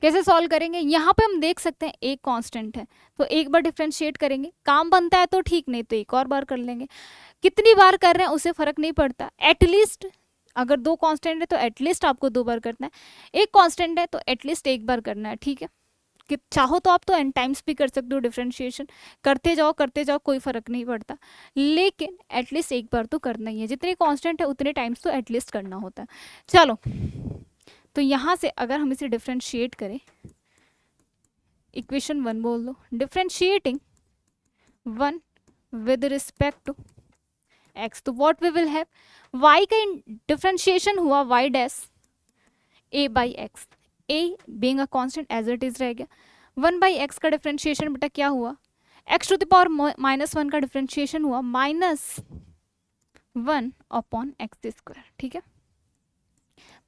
A: कैसे सॉल्व करेंगे, यहाँ पे हम देख सकते हैं एक कांस्टेंट है, तो एक बार डिफरेंशिएट करेंगे, काम बनता है तो ठीक, नहीं तो एक और बार कर लेंगे। कितनी बार कर रहे हैं उससे फर्क नहीं पड़ता, एटलीस्ट अगर दो कांस्टेंट है तो एटलीस्ट आपको दो बार करना है, एक कांस्टेंट है तो एटलीस्ट एक बार करना है, ठीक है। कि चाहो तो आप तो n टाइम्स भी कर सकते हो डिफरेंशिएशन, करते जाओ कोई फर्क नहीं पड़ता, लेकिन एटलीस्ट एक बार तो करना ही है, जितने कांस्टेंट है उतने टाइम्स तो एटलीस्ट करना होता है। चलो तो यहाँ से अगर हम इसे डिफरेंशिएट करें, इक्वेशन 1 बोल दो, differentiating 1 with respect to x, तो what we will have, y का डिफरेंशिएशन हुआ y dash a by x, a being a constant as it is रह गया, 1 बाई एक्स का डिफरेंशिएशन बेटा क्या हुआ, x टू द पावर -1 का डिफरेंशिएशन हुआ -1 अपॉन एक्स स्क्वायर, ठीक है,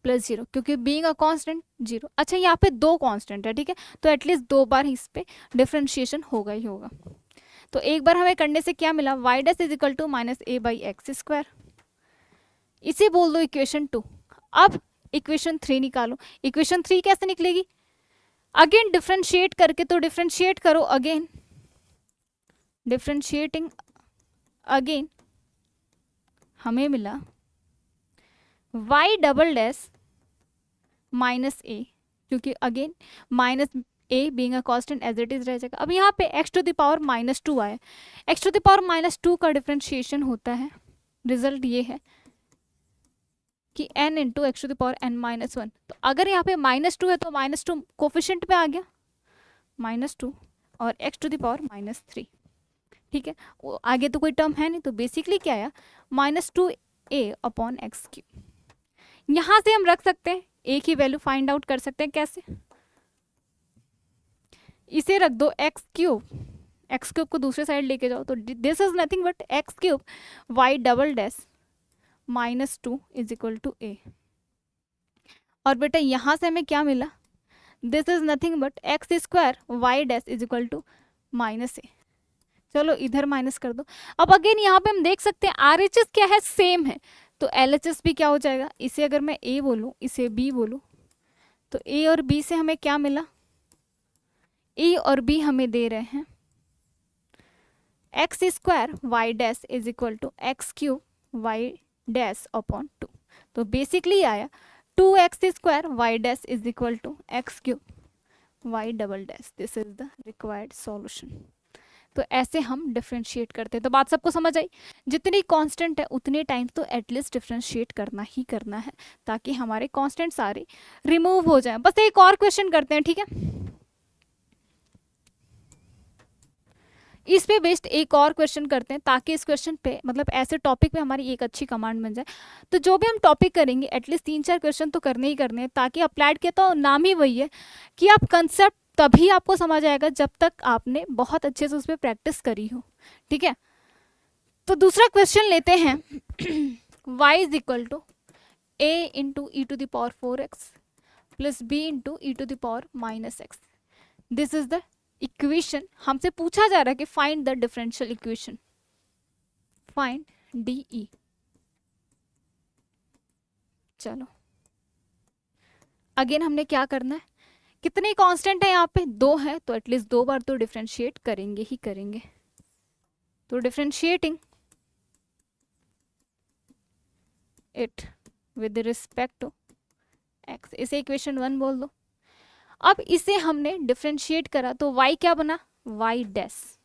A: प्लस 0, क्योंकि बीइंग अ कांस्टेंट 0। अच्छा यहाँ पे दो कांस्टेंट है, ठीक है, तो एटलीस्ट दो बार इस पे डिफरेंशिएशन होगा ही होगा। तो एक बार हमें करने से क्या मिला, y dash is equal to minus a by x square, इसे बोल दो इक्वेशन 2। अब इक्वेशन 3 निकालो, इक्वेशन 3 कैसे निकलेगी, अगेन डिफरेंशिएट करके, तो डिफरेंशिएट करो अगेन, डिफरेंशिएटिंग अगेन हमें मिला y double dash minus a, क्योंकि again minus a being a constant as it is रह जाएगा। अब यहाँ पे x टू द पावर -2 आया, x टू द पावर -2 का डिफरेंशिएशन होता है, रिजल्ट ये है कि n into x to the power n-1, तो अगर यहाँ पे -2 है तो -2 कोफिशिएंट पे आ गया -2 और x टू द पावर -3, ठीक है, आगे तो कोई टर्म है नहीं, तो बेसिकली क्या आया -2a अपॉन एक्स क्यूब। यहाँ से हम रख सकते हैं a की वैल्यू फाइंड आउट कर सकते हैं, कैसे, इसे रख दो एक्स क्यूब को दूसरे साइड लेके जाओ, तो this is nothing but x cube y double dash -2 is equal to a, और बेटा यहाँ से हमें क्या मिला, this is nothing but x square y dash is equal to -a। चलो इधर माइनस कर दो। अब अगेन यहाँ पे हम देख सकते हैं RHS क्या है, सेम है, तो LHS भी क्या हो जाएगा, इसे अगर मैं a बोलूँ इसे b बोलूँ, तो a और b से हमें क्या मिला, a और b हमें दे रहे हैं x square y dash is equal to x cube y dash upon 2, तो बेसिकली आया 2x square y dash is equal to x cube y double dash, this is the required solution. तो ऐसे हम differentiate करते हैं। तो बात सबको समझ आई, जितनी कांस्टेंट है उतने टाइम तो एटलीस्ट डिफरेंशिएट करना ही करना है, ताकि हमारे कांस्टेंट सारे रिमूव हो जाएं। बस एक और क्वेश्चन करते हैं, ठीक है, इस पे बेस्ड एक और क्वेश्चन करते हैं, ताकि इस क्वेश्चन पे मतलब ऐसे टॉपिक पे हमारी एक अच्छी कमांड बन जाए। तो जो भी हम टॉपिक करेंगे एटलीस्ट 3-4 क्वेश्चन तो करने ही करने हैं, ताकि अप्लाइड के तो नाम ही वही है कि आप कंसेप्ट तभी आपको समझ आएगा जब तक आपने बहुत अच्छे से उस पर प्रैक्टिस करी हो, ठीक है। तो दूसरा क्वेश्चन लेते हैं y is equal to a into e to the power 4x plus b into e to the power -x, this is the equation. हमसे पूछा जा रहा है कि find the differential equation, find D E. चलो again हमने क्या करना है, कितने कांस्टेंट है यहाँ पे, 2 है, तो एटलीस्ट 2 बार तो डिफरेंशिएट करेंगे ही करेंगे। तो differentiating it with respect to x, इसे इक्वेशन 1 बोल दो। अब इसे हमने डिफरेंशिएट करा तो y क्या बना, y डैश,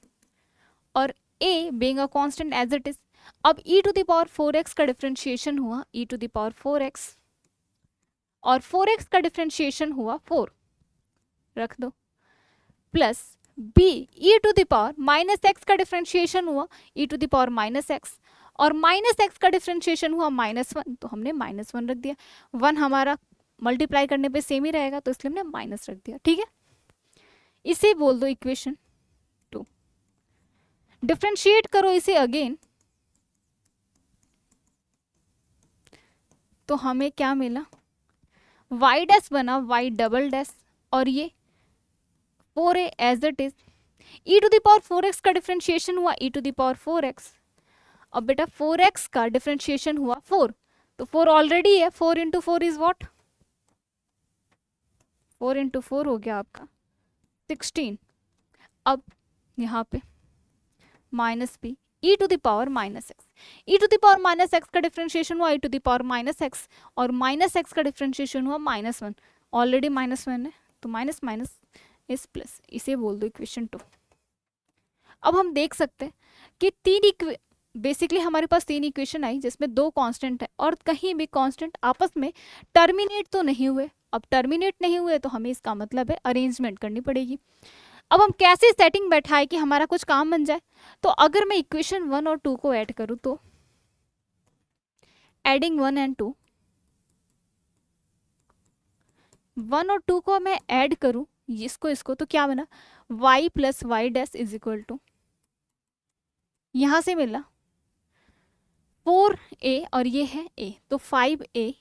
A: और a being a constant as it is, अब e to the power 4x का डिफरेंशिएशन हुआ e to the power 4x, और 4x का डिफरेंशिएशन हुआ 4, रख दो, plus b e to the power minus x का डिफरेंशिएशन हुआ e to the power minus x, और माइनस एक्स का डिफरेंशिएशन हुआ -1, तो हमने -1 रख दिया। 1 हमारा मल्टीप्लाई करने पे सेम ही रहेगा, तो इसलिए हमने माइनस रख दिया। ठीक है, इसे बोल दो इक्वेशन 2। डिफरेंशिएट करो इसे अगेन, तो हमें क्या मिला, y डैश बना y डबल डैश, और ये 4a as it is, e to the power 4x का डिफरेंशिएशन हुआ e to the power 4x। अब बेटा 4x का डिफरेंशिएशन हुआ 4, तो 4 ऑलरेडी है, 4 इंटू 4 इज वॉट, 4 इंटू 4 हो गया आपका 16। अब यहाँ पे minus b e to the power minus x, e to the power minus x का डिफरेंशिएशन हुआ e to the power minus x, और माइनस एक्स का डिफरेंशिएशन हुआ -1, ऑलरेडी -1 है, तो माइनस माइनस इज प्लस, इसे बोल दो इक्वेशन 2। अब हम देख सकते हैं कि बेसिकली हमारे पास 3 इक्वेशन आई जिसमें 2 कांस्टेंट है, और कहीं भी कांस्टेंट आपस में टर्मिनेट तो नहीं हुए। अब टर्मिनेट नहीं हुए तो हमें इसका मतलब है अरेंजमेंट करनी पड़ेगी। अब हम कैसे सेटिंग बैठाए कि हमारा कुछ काम बन जाए, तो अगर मैं इक्वेशन 1 और 2 को ऐड करूं, तो एडिंग 1 एंड 2, 1 और 2 को मैं ऐड करूं इसको, तो क्या बना, y plus y dash is equal to, यहां से मिला 4a और ये है a, तो 5a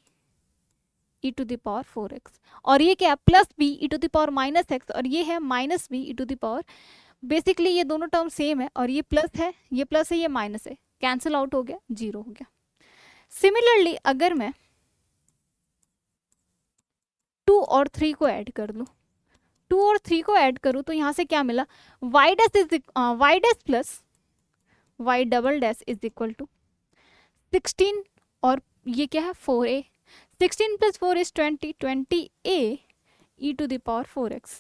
A: e to the power 4x, और ये क्या plus b e to the power minus x, और ये है minus b e to the power, basically ये दोनों टर्म सेम है, और ये प्लस है, ये प्लस है, ये माइनस है, कैंसिल आउट हो गया, 0 हो गया। सिमिलरली अगर मैं 2 और 3 को ऐड कर लूँ, 2 और 3 को ऐड करूँ, तो यहाँ से क्या मिला, y dash plus y double dash is equal to 16, और ये क्या है 4a, 16 plus 4 is 20a e to the power 4x,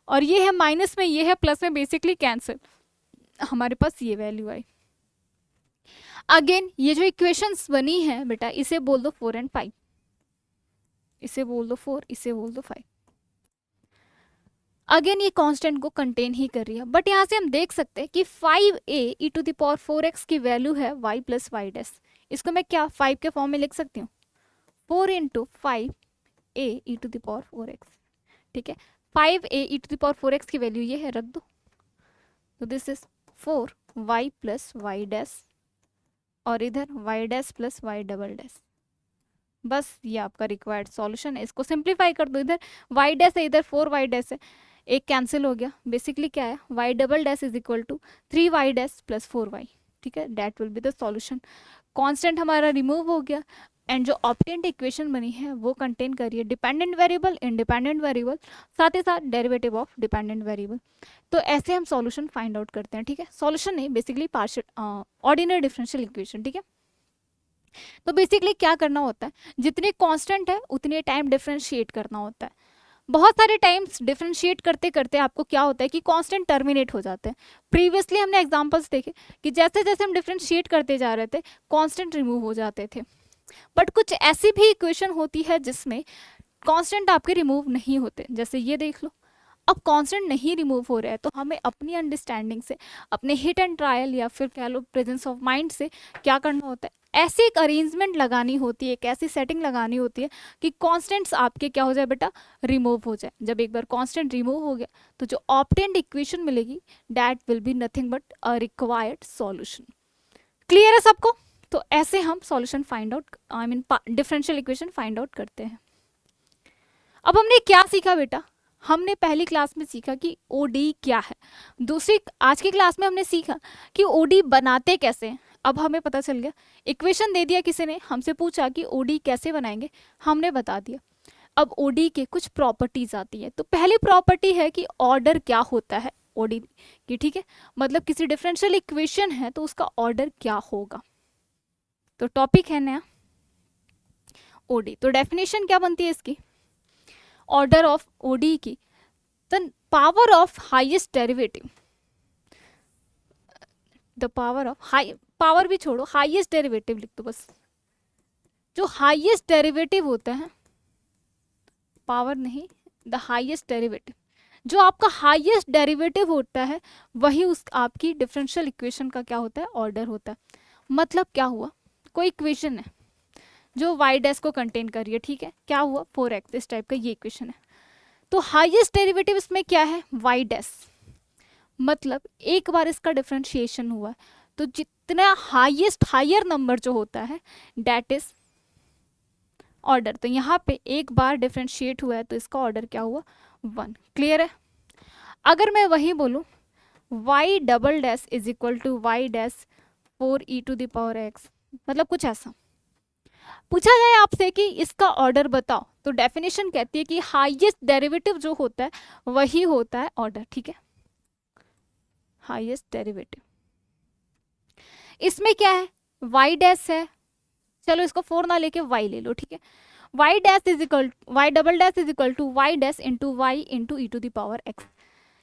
A: और ये है माइनस में, ये है प्लस में, बेसिकली कैंसिल, हमारे पास ये वैल्यू आई। अगेन ये जो इक्वेशंस बनी है बेटा, इसे बोल दो 4 एंड 5, इसे बोल दो 4, इसे बोल दो 5। अगेन ये कांस्टेंट को कंटेन ही कर रही है, बट यहाँ से हम देख सकते हैं कि 5a e to the power 4x की वैल्यू है y प्लस वाई डैश, इसको मैं क्या 5 के फॉर्म में लिख सकती हूँ, 4 into 5a e to the power 4x। ठीक है, 5a e to the power 4x की वैल्यू ये है, रख दो, तो this is 4y plus y dash, और इधर y dash plus y double dash. बस ये आपका रिक्वायर्ड सॉल्यूशन है, इसको सिंप्लीफाई कर दो, इधर y डैश है, इधर 4y डैश है, एक कैंसिल हो गया, बेसिकली क्या है y double dash is equal to 3y dash plus 4y। ठीक है, that will be the solution. Constant हमारा रिमूव हो गया, एंड जो ऑब्टेन्ड इक्वेशन बनी है वो कंटेन करिए डिपेंडेंट वेरिएबल, इंडिपेंडेंट वेरिएबल, साथ ही साथ डेरिवेटिव ऑफ डिपेंडेंट वेरिएबल। तो ऐसे हम सॉल्यूशन फाइंड आउट करते हैं। ठीक है, सॉल्यूशन नहीं, basically partial ordinary differential equation. ठीक है, तो बेसिकली क्या करना होता है, जितने कांस्टेंट है उतने टाइम डिफरेंशिएट करना होता है। बहुत सारे टाइम्स डिफरेंशिएट करते करते आपको क्या होता है कि कांस्टेंट टर्मिनेट हो जाते हैं। प्रीवियसली हमने एग्जांपल्स देखे कि जैसे जैसे हम डिफरेंशिएट करते जा रहे थे कांस्टेंट रिमूव हो जाते थे, बट कुछ ऐसी भी इक्वेशन होती है जिसमें कांस्टेंट आपके रिमूव नहीं होते, जैसे ये देख लो। अब कांस्टेंट नहीं रिमूव हो रहा है तो हमें अपनी अंडरस्टैंडिंग से, अपने हिट एंड ट्रायल या फिर कह लो प्रेजेंस ऑफ माइंड से क्या करना होता है, ऐसी एक अरेंजमेंट लगानी होती है, एक ऐसी सेटिंग लगानी होती है कि कांस्टेंट्स आपके क्या हो जाए बेटा, रिमूव हो जाए। जब एक बार कांस्टेंट रिमूव हो गया तो जो ऑब्टेन्ड इक्वेशन मिलेगी that will be nothing but a required solution. Clear है सबको? तो ऐसे हम solution find out, I mean differential equation find out करते हैं। अब हमने क्या सीखा बेटा, हमने पहली क्लास में सीखा कि ओडी क्या है, दूसरी आज की क्लास में हमने सीखा कि ओडी बनाते कैसे हैं। अब हमें पता चल गया, इक्वेशन दे दिया किसी ने, हमसे पूछा कि ओडी कैसे बनाएंगे, हमने बता दिया। अब ओडी के कुछ प्रॉपर्टीज आती है, तो पहली प्रॉपर्टी है कि ऑर्डर क्या होता है ओडी की। ठीक है, मतलब किसी डिफरेंशियल इक्वेशन है तो उसका ऑर्डर क्या होगा। तो टॉपिक है नया ओडी, तो डेफिनेशन क्या बनती है इसकी, ऑर्डर ऑफ ओडी की, the power of highest derivative, the power power भी छोड़ो, हाईएस्ट डेरिवेटिव लिख दो बस। जो हाईएस्ट डेरिवेटिव होता है, पावर नहीं, द हाईएस्ट डेरिवेटिव, जो आपका हाईएस्ट डेरिवेटिव होता है वही उस आपकी डिफरेंशियल इक्वेशन का क्या होता है, ऑर्डर होता है। मतलब क्या हुआ, कोई इक्वेशन है जो y डैश को कंटेन कर रही है, ठीक है, क्या हुआ 4x, इस टाइप का ये इक्वेशन है। तो हाईएस्ट डेरिवेटिव इसमें क्या है, y डैश, मतलब एक बार इसका डिफरेंशिएशन हुआ तो जितना हाईएस्ट हायर नंबर जो होता है दैट इज ऑर्डर। तो यहाँ पे एक बार डिफरेंशिएट हुआ है तो इसका ऑर्डर क्या हुआ, 1। क्लियर है। अगर मैं वही बोलूँ y double dash is equal to y dash 4e⁻x, मतलब कुछ ऐसा पूछा जाए आपसे कि इसका ऑर्डर बताओ, तो डेफिनेशन कहती है कि हाईएस्ट डेरिवेटिव जो होता है वही होता है ऑर्डर, ठीक है, हाईएस्ट डेरिवेटिव। इसमें क्या है, y डैश है, चलो इसको 4 ना लेके y ले लो, ठीक है, y dash is equal y double dash is equal to y dash into y into e⁻x।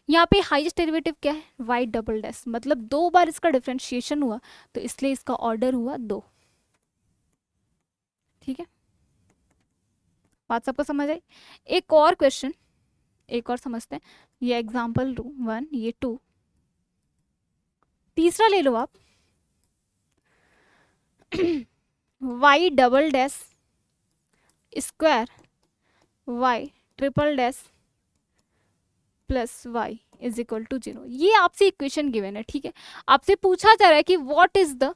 A: यहाँ पे हाईएस्ट डेरिवेटिव क्या है, y डबल डैश, मतलब 2 बार इसका डिफरेंशिएशन हुआ तो इसलिए इसका ऑर्डर हुआ 2। ठीक है, बात सबको समझ आई। एक और क्वेश्चन, एक और समझते हैं, ये एग्जाम्पल 1, ये 2, तीसरा ले लो आप y double dash square y triple dash plus y is equal to 0। ये आपसे इक्वेशन गिवन है, ठीक है, आपसे पूछा जा रहा है कि what is the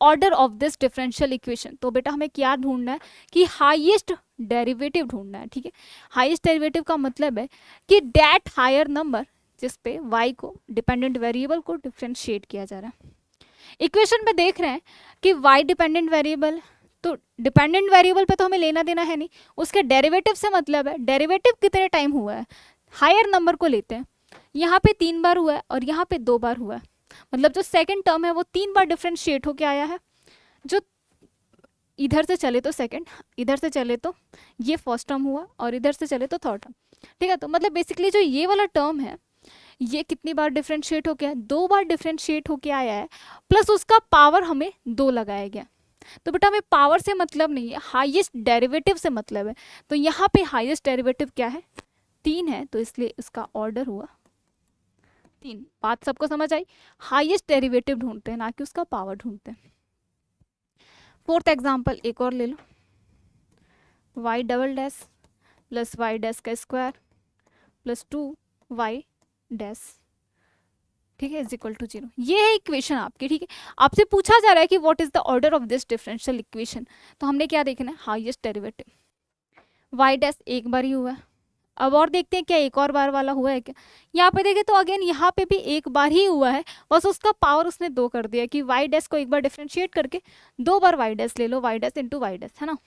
A: order of this differential equation. तो बेटा हमें क्या ढूंढना है कि हाईएस्ट डेरिवेटिव ढूंढना है, ठीक है। हाईएस्ट डेरिवेटिव का मतलब है कि दैट हायर नंबर जिसपे y को डिपेंडेंट वेरिएबल को डिफरेंशिएट किया जा रहा है। इक्वेशन में देख रहे हैं कि y डिपेंडेंट वेरिएबल, तो डिपेंडेंट वेरिएबल पे तो हमें लेना देना है नहीं, उसके डेरिवेटिव से मतलब है, डेरिवेटिव कितने टाइम हुआ है, हायर नंबर को लेते हैं। यहाँ पे 3 बार हुआ है और यहाँ पे 2 बार हुआ है, मतलब जो सेकंड टर्म है वो 3 बार डिफरेंशिएट होके आया है। जो इधर से चले तो सेकंड, इधर से चले तो ये फर्स्ट टर्म हुआ और इधर से चले तो थर्ड टर्म, ठीक है। तो मतलब बेसिकली जो ये वाला टर्म है ये कितनी बार डिफरेंशिएट होके आया, 2 बार डिफरेंशिएट होके आया है, प्लस उसका पावर हमें 2 लगाया गया। तो बेटा हमें पावर से मतलब नहीं है, हाईएस्ट डेरिवेटिव से मतलब है। तो यहाँ पे हाईएस्ट डेरिवेटिव क्या है, 3 है, तो इसलिए इसका ऑर्डर हुआ 3। बात सबको समझ आई। हाईएस्ट डेरिवेटिव ढूंढते हैं ना कि उसका पावर ढूंढते हैं। 4th एग्जाम्पल एक और ले लो, y double dash plus y dash का स्क्वायर प्लस 2y डैश, ठीक है, इज इक्वल टू 0। ये है इक्वेशन आपकी, ठीक है। आपसे पूछा जा रहा है कि what is the order of this differential equation, तो हमने क्या देखना है, हाईएस्ट डेरिवेटिव। y डैश एक बार ही हुआ है, अब और देखते हैं क्या एक और बार वाला हुआ है क्या। यहाँ पे देखें तो अगेन यहाँ पे भी एक बार ही हुआ है, बस उसका पावर उसने 2 कर दिया कि y डैश को एक बार डिफरेंशिएट करके 2 बार y डैश ले लो, y dash into y dash, है ना।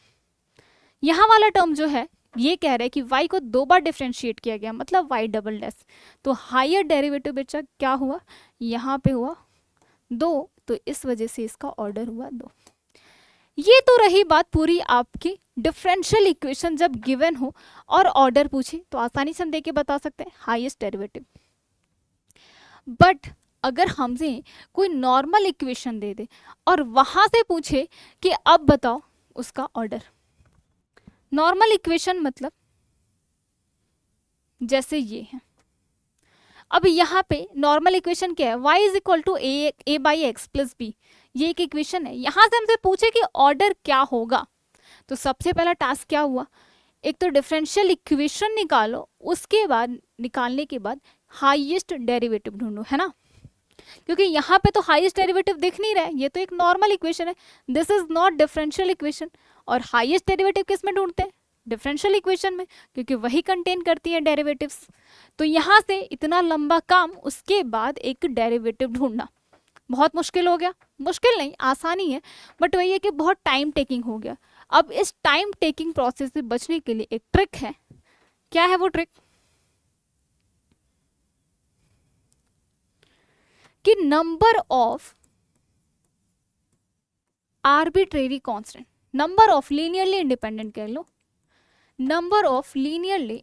A: यहाँ वाला टर्म जो है ये कह रहा है कि y को 2 बार डिफरेंशिएट किया गया, मतलब y डबल डैश। तो हायर डेरिवेटिव बच्चा क्या हुआ, यहाँ पे हुआ 2, तो इस वजह से इसका ऑर्डर हुआ 2। ये तो रही बात पूरी आपकी डिफरेंशियल इक्वेशन जब गिवन हो और ऑर्डर पूछे तो आसानी से हम देके बता सकते हैं हाईएस्ट डेरिवेटिव। बट अगर हमसे कोई नॉर्मल इक्वेशन दे दे और वहां से पूछे कि अब बताओ उसका ऑर्डर, नॉर्मल इक्वेशन मतलब जैसे ये है। अब यहाँ पे नॉर्मल इक्वेशन क्या है, y is equal to a by x plus b, ये एक इक्वेशन है। यहाँ से हमसे पूछे कि ऑर्डर क्या होगा, तो सबसे पहला टास्क क्या हुआ, एक तो डिफरेंशियल इक्वेशन निकालो, उसके बाद निकालने के बाद हाईएस्ट डेरिवेटिव ढूंढो, है ना। क्योंकि यहाँ पे तो हाईएस्ट डेरिवेटिव दिख नहीं रहा है, ये तो एक नॉर्मल इक्वेशन है, this is not differential equation. और हाईएस्ट डेरिवेटिव किस में ढूंढते हैं, डिफरेंशियल इक्वेशन में, क्योंकि वही कंटेन करती है डेरिवेटिव्स। तो यहाँ से इतना लंबा काम, उसके बाद एक डेरिवेटिव ढूंढना बहुत मुश्किल हो गया। मुश्किल नहीं, आसानी है, बट वही है कि बहुत टाइम टेकिंग हो गया। अब इस टाइम टेकिंग प्रोसेस से बचने के लिए एक ट्रिक है। क्या है वो ट्रिक, कि number of arbitrary constant, number of linearly independent कह लो, number of linearly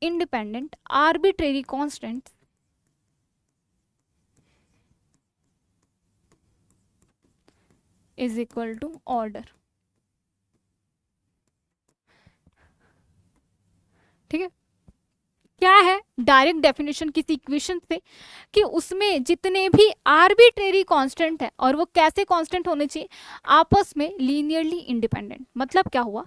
A: independent arbitrary constant is equal to order. ठीक है, क्या है डायरेक्ट डेफिनेशन किसी इक्वेशन से कि उसमें जितने भी आर्बिट्रेरी कांस्टेंट है और वो कैसे कांस्टेंट होने चाहिए, आपस में लीनियरली इंडिपेंडेंट। मतलब क्या हुआ,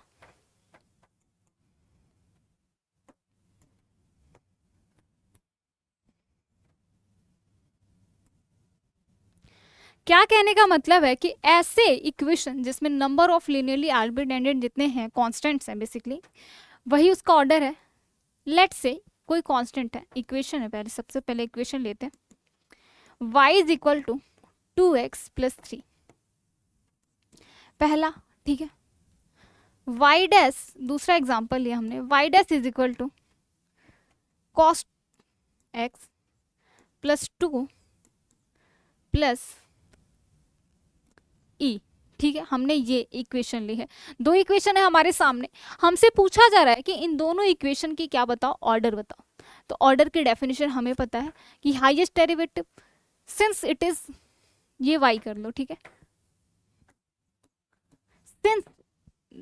A: क्या कहने का मतलब है कि ऐसे इक्वेशन जिसमें नंबर ऑफ लीनियरली आर्बिट्रेंडेड जितने हैं कांस्टेंट्स हैं बेसिकली, वही उसका ऑर्डर है। लेट्स से कोई कांस्टेंट है, इक्वेशन है, पहले सबसे पहले इक्वेशन लेते हैं, y is equal to 2x plus 3, पहला। ठीक है, y डैश, दूसरा एग्जांपल लिया हमने, y dash is equal to cos x plus 2 plus e. ठीक है, हमने ये इक्वेशन ली है, दो इक्वेशन है हमारे सामने, हमसे पूछा जा रहा है कि इन दोनों इक्वेशन की क्या बताओ, ऑर्डर बताओ। तो ऑर्डर की डेफिनेशन हमें पता है कि highest derivative, since it is, ये y कर लो। ठीक है, since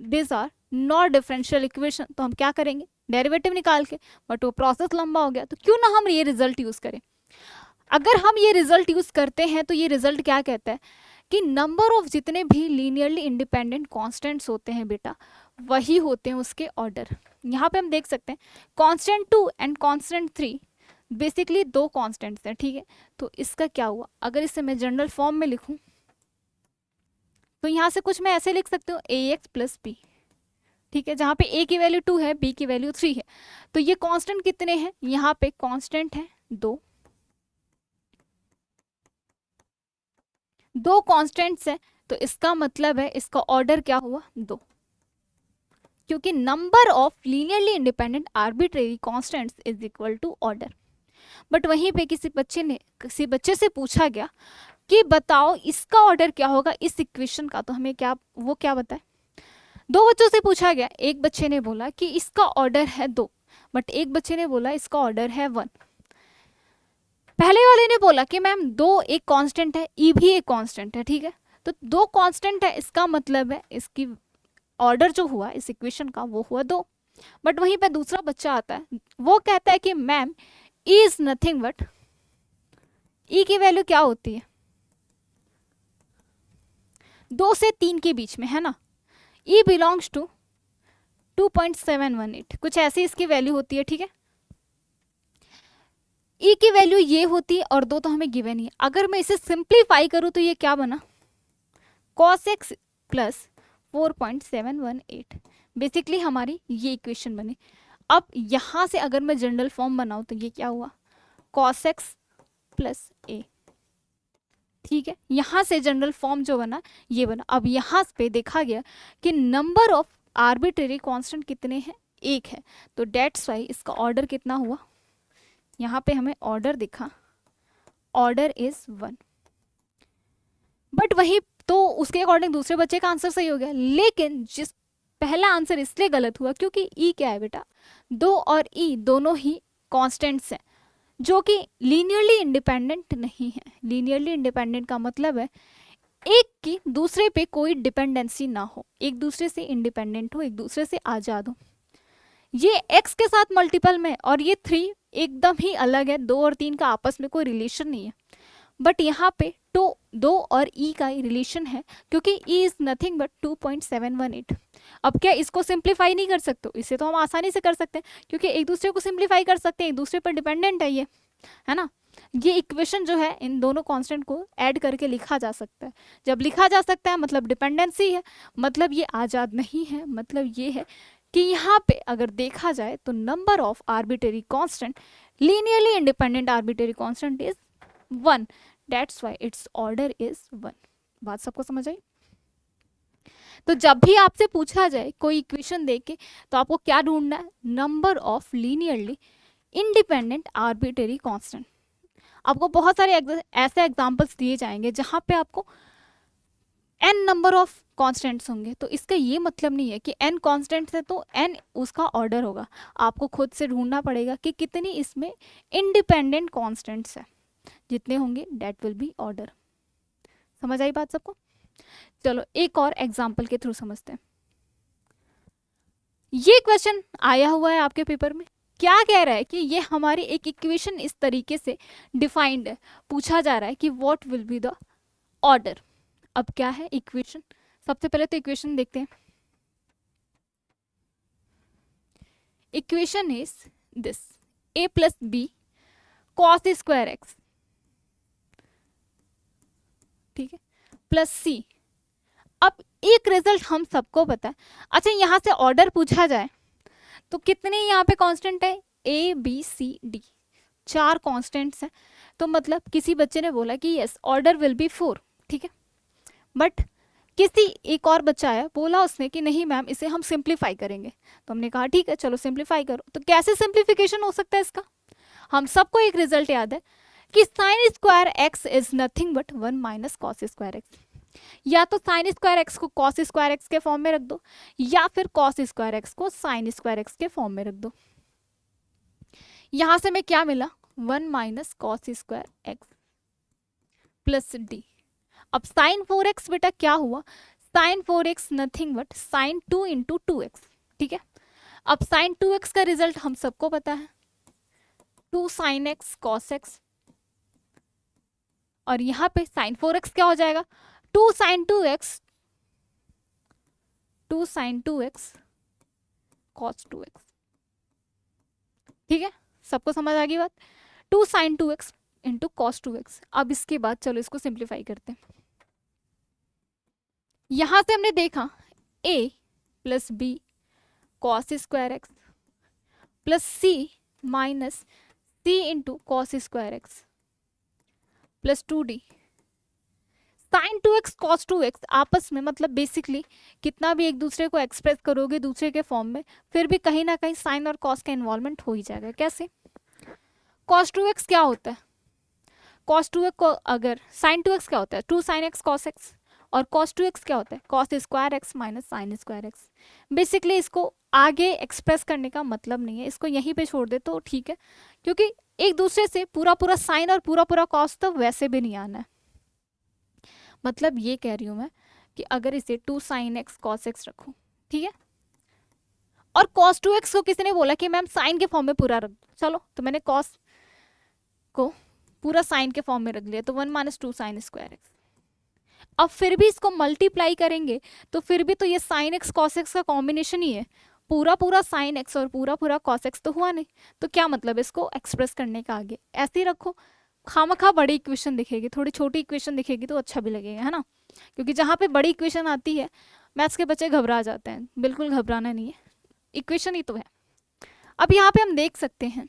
A: this are not differential equation, तो हम क्या करेंगे, डेरिवेटिव निकाल के, बट वो प्रोसेस लंबा हो गया, तो क्यों ना हम ये रिजल्ट यूज करें। अगर हम ये रिजल्ट यूज करते हैं तो ये रिजल्ट क्या कहता है कि नंबर ऑफ जितने भी लीनियरली इंडिपेंडेंट कांस्टेंट्स होते हैं बेटा, वही होते हैं उसके ऑर्डर। यहाँ पे हम देख सकते हैं कांस्टेंट 2 एंड कांस्टेंट 3 बेसिकली दो कांस्टेंट्स हैं। ठीक है, तो इसका क्या हुआ, अगर इसे मैं जनरल फॉर्म में लिखूं तो यहाँ से कुछ मैं ऐसे लिख सकती हूँ ax प्लस बी। ठीक है, जहाँ पे a की वैल्यू 2 है, b की वैल्यू 3 है, तो ये कांस्टेंट कितने हैं, यहाँ पे कांस्टेंट है 2, दो कांस्टेंट्स है, तो इसका मतलब है इसका ऑर्डर क्या हुआ, 2, क्योंकि number of linearly independent arbitrary constants is equal to order. But वहीं पे किसी बच्चे से पूछा गया कि बताओ इसका ऑर्डर क्या होगा इस इक्वेशन का, तो हमें क्या, वो क्या बताए, दो बच्चों से पूछा गया, एक बच्चे ने बोला कि इसका ऑर्डर है 2, बट एक बच्चे ने बोला इसका ऑर्डर है 1। पहले वाले ने बोला कि मैम 2 एक कांस्टेंट है, ई भी एक कांस्टेंट है। ठीक है, तो 2 कांस्टेंट है, इसका मतलब है इसकी ऑर्डर जो हुआ इस इक्वेशन का वो हुआ 2। बट वहीं पे दूसरा बच्चा आता है, वो कहता है कि ma'am e is nothing but, e की वैल्यू क्या होती है, 2 से 3 के बीच में है ना, ई बिलोंग्स टू 2.718, कुछ ऐसी इसकी वैल्यू होती है। ठीक है, ई की वैल्यू ये होती है और 2 तो हमें गिवन ही है। अगर मैं इसे सिंप्लीफाई करूं तो ये क्या बना, cos x प्लस 4.718, बेसिकली हमारी ये इक्वेशन बनी। अब यहां से अगर मैं जनरल फॉर्म बनाऊं तो ये क्या हुआ, cos x प्लस a। ठीक है, यहां से जनरल फॉर्म जो बना ये बना। अब यहां पे देखा गया कि नंबर ऑफ आर्बिट्रेरी कांस्टेंट कितने हैं, 1 है, तो डेट्स वाई इसका ऑर्डर कितना हुआ, यहाँ पे हमें ऑर्डर दिखा, ऑर्डर इज 1। बट वही तो उसके अकॉर्डिंग दूसरे बच्चे का आंसर सही हो गया, लेकिन जिस पहला आंसर इसलिए गलत हुआ क्योंकि ई क्या है बेटा, 2 और ई दोनों ही कांस्टेंट्स हैं जो कि लीनियरली इंडिपेंडेंट नहीं है। लीनियरली इंडिपेंडेंट का मतलब है एक की दूसरे पे कोई डिपेंडेंसी ना हो, एक दूसरे से इंडिपेंडेंट हो, एक दूसरे से आज़ाद हो। ये x के साथ मल्टीपल में और ये 3 एकदम ही अलग है, 2 और 3 का आपस में कोई रिलेशन नहीं है। बट यहाँ पे तो 2 और e का रिलेशन है क्योंकि e इज नथिंग बट 2.718। अब क्या इसको सिंप्लीफाई नहीं कर सकते, इसे तो हम आसानी से कर सकते हैं क्योंकि एक दूसरे को सिंप्लीफाई कर सकते हैं, एक दूसरे पर डिपेंडेंट है ये, है ना। ये इक्वेशन जो है इन दोनों कांस्टेंट को ऐड करके लिखा जा सकता है। जब लिखा जा सकता है मतलब डिपेंडेंसी है, मतलब ये आज़ाद नहीं है, मतलब ये है कि यहाँ पे अगर देखा जाए तो number of arbitrary constant, linearly independent arbitrary constant is 1, that's why it's order is 1। बात सबको समझ आई। तो जब भी आपसे पूछा जाए कोई इक्वेशन देके तो आपको क्या ढूंढना है, number of linearly independent arbitrary constant. आपको बहुत सारे ऐसे एग्जांपल्स दिए जाएंगे जहां पे आपको n नंबर ऑफ कांस्टेंट्स होंगे, तो इसका ये मतलब नहीं है कि n कांस्टेंट्स है तो n उसका ऑर्डर होगा। आपको खुद से ढूंढना पड़ेगा कि कितनी इसमें इंडिपेंडेंट कांस्टेंट्स है, जितने होंगे दैट विल बी ऑर्डर। समझ आई बात सबको। चलो एक और एग्जाम्पल के थ्रू समझते हैं। ये क्वेश्चन आया हुआ है आपके पेपर में, क्या कह रहा है कि ये हमारी एक इक्वेशन इस तरीके से डिफाइंड है, पूछा जा रहा है कि what will be the order. अब क्या है इक्वेशन, सबसे पहले तो इक्वेशन देखते हैं। Equation is this, a plus b cos square x, ठीक है, प्लस सी। अब एक रिजल्ट हम सबको पता है। अच्छा यहाँ से ऑर्डर पूछा जाए तो कितने यहाँ पे कांस्टेंट है, a b c d, 4 constants हैं। तो मतलब किसी बच्चे ने बोला कि यस ऑर्डर विल बी 4, ठीक है। बट किसी एक और बच्चा आया, बोला उसने कि नहीं मैम इसे हम सिंप्लीफाई करेंगे। तो हमने कहा ठीक है चलो सिंप्लीफाई करो। तो कैसे सिंप्लीफिकेशन हो सकता है इसका, हम सबको एक रिजल्ट याद है कि sine square x is nothing but 1 minus cos square x. या तो साइन स्क्वायर एक्स को कॉस स्क्वायर एक्स के फॉर्म में रख दो, या फिर कॉस स्क्वायर एक्स को साइन स्क्वायर एक्स के फॉर्म में रख दो। यहां से हमें क्या मिला, 1 minus cos square x plus d. अब साइन 4x बेटा क्या हुआ, sine 4x nothing but sine 2 into 2x, ठीक है। अब साइन 2x का रिजल्ट हम सबको पता है, 2 साइन एक्स कॉस एक्स, और यहां पे साइन 4x क्या हो जाएगा, 2 sign 2x, 2 sign 2x cos 2x, ठीक है। सबको समझ आ गई बात, 2 sign 2x into cos 2x। अब इसके बाद चलो इसको सिंप्लीफाई करते हैं। यहां से हमने देखा a plus b cos square x plus c minus c into cos square x plus 2d। Sine 2x cos 2x आपस में मतलब बेसिकली कितना भी एक दूसरे को एक्सप्रेस करोगे दूसरे के फॉर्म में, फिर भी कहीं ना कहीं साइन और कॉस का इन्वॉल्वमेंट हो ही जाएगा। कैसे, कॉस 2x क्या होता है, कॉस 2x को अगर साइन 2x क्या होता है 2 साइन एक्स कॉस एक्स, और cos 2x क्या होता है cos square x minus sign square x. Basically इसको आगे एक्सप्रेस करने का मतलब नहीं है, इसको यहीं पे छोड़ दे तो ठीक है, क्योंकि एक दूसरे से पूरा पूरा साइन और पूरा पूरा cos तो वैसे भी नहीं आना है। मतलब ये कह रही हूं मैं कि अगर इसे 2 साइन एक्स कॉस एक्स रखो, ठीक है, और cos 2x को किसी ने बोला कि मैम साइन के फॉर्म में पूरा रख दो, चलो तो मैंने cos को पूरा साइन के फॉर्म में रख लिया, तो 1 माइनस 2 साइन स्क्वायर एक्स। अब फिर भी इसको मल्टीप्लाई करेंगे तो फिर भी तो ये साइन एक्स कॉस एक्स का कॉम्बिनेशन ही है, पूरा पूरा साइन एक्स और पूरा पूरा कॉस एक्स तो हुआ नहीं। तो क्या मतलब इसको एक्सप्रेस करने का आगे ऐसे ही रखो, खामखा बड़ी इक्वेशन दिखेगी, थोड़ी छोटी इक्वेशन दिखेगी तो अच्छा भी लगेगा, है ना। क्योंकि जहाँ पे बड़ी इक्वेशन आती है मैथ्स के बच्चे घबरा जाते हैं, बिल्कुल घबराना नहीं है, इक्वेशन ही तो है। अब यहाँ पे हम देख सकते हैं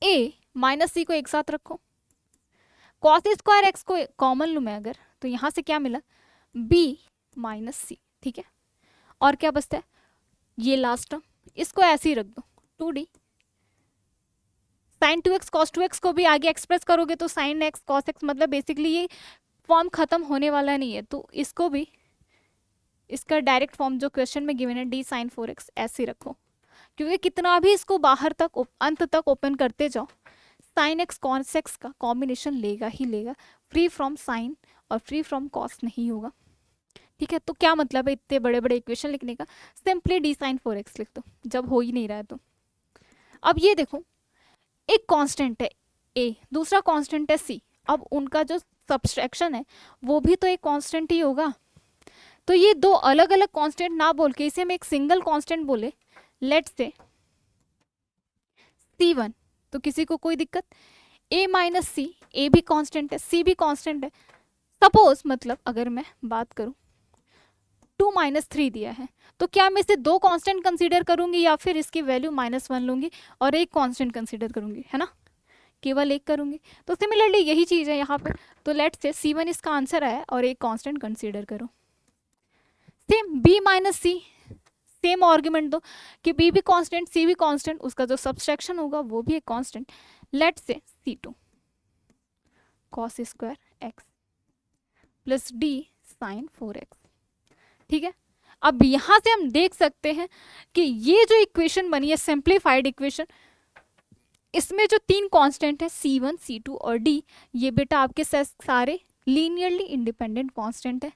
A: a माइनस सी को एक साथ रखो, कॉस स्क्वायर एक्स को कॉमन लूँ मैं अगर, तो यहाँ से क्या मिला b माइनस सी, ठीक है। और क्या बचता है ये लास्ट टर्म, इसको ऐसे ही रख दो 2d। Sine 2x cos 2x को भी आगे एक्सप्रेस करोगे तो साइन x कॉस x, मतलब बेसिकली ये फॉर्म खत्म होने वाला नहीं है, तो इसको भी इसका डायरेक्ट फॉर्म जो क्वेश्चन में गिवन है d साइन 4x ऐसे रखो, क्योंकि कितना भी इसको बाहर तक अंत तक ओपन करते जाओ साइन एक्स कॉस एक्स का कॉम्बिनेशन लेगा ही लेगा, फ्री फ्रॉम साइन और फ्री फ्रॉम कॉस नहीं होगा, ठीक है। तो क्या मतलब है इतने बड़े बड़े इक्वेशन लिखने का, सिंपली d साइन 4x लिख दो जब हो ही नहीं रहा है तो। अब ये देखो एक कांस्टेंट है a, दूसरा कांस्टेंट है c, अब उनका जो सब्सट्रैक्शन है वो भी तो एक कांस्टेंट ही होगा। तो ये दो अलग अलग कांस्टेंट ना बोल के इसे हम एक सिंगल कांस्टेंट बोले, लेट्स से c1, तो किसी को कोई दिक्कत, a माइनस सी, ए भी कांस्टेंट है c भी कांस्टेंट है। सपोज मतलब अगर मैं बात करूं 2 माइनस 3 दिया है, तो क्या मैं इसे दो कांस्टेंट कंसीडर करूंगी या फिर इसकी वैल्यू -1 लूंगी और एक कांस्टेंट कंसीडर करूंगी, है ना, केवल एक करूंगी। तो सिमिलरली यही चीज है यहाँ पे, तो लेट्स से c1 इसका आंसर है और एक कांस्टेंट कंसीडर करो। सेम b माइनस सी, सेम आर्ग्यूमेंट दो कि b भी कांस्टेंट c भी कांस्टेंट, उसका जो सब्सट्रैक्शन होगा वो भी एक constant, let's say c2 cos square x plus d sine 4x, ठीक है। अब यहां से हम देख सकते हैं कि ये जो इक्वेशन बनी है सिंप्लीफाइड इक्वेशन, इसमें जो 3 कांस्टेंट है c1 c2 और d, ये बेटा आपके सारे लीनियरली इंडिपेंडेंट कांस्टेंट है,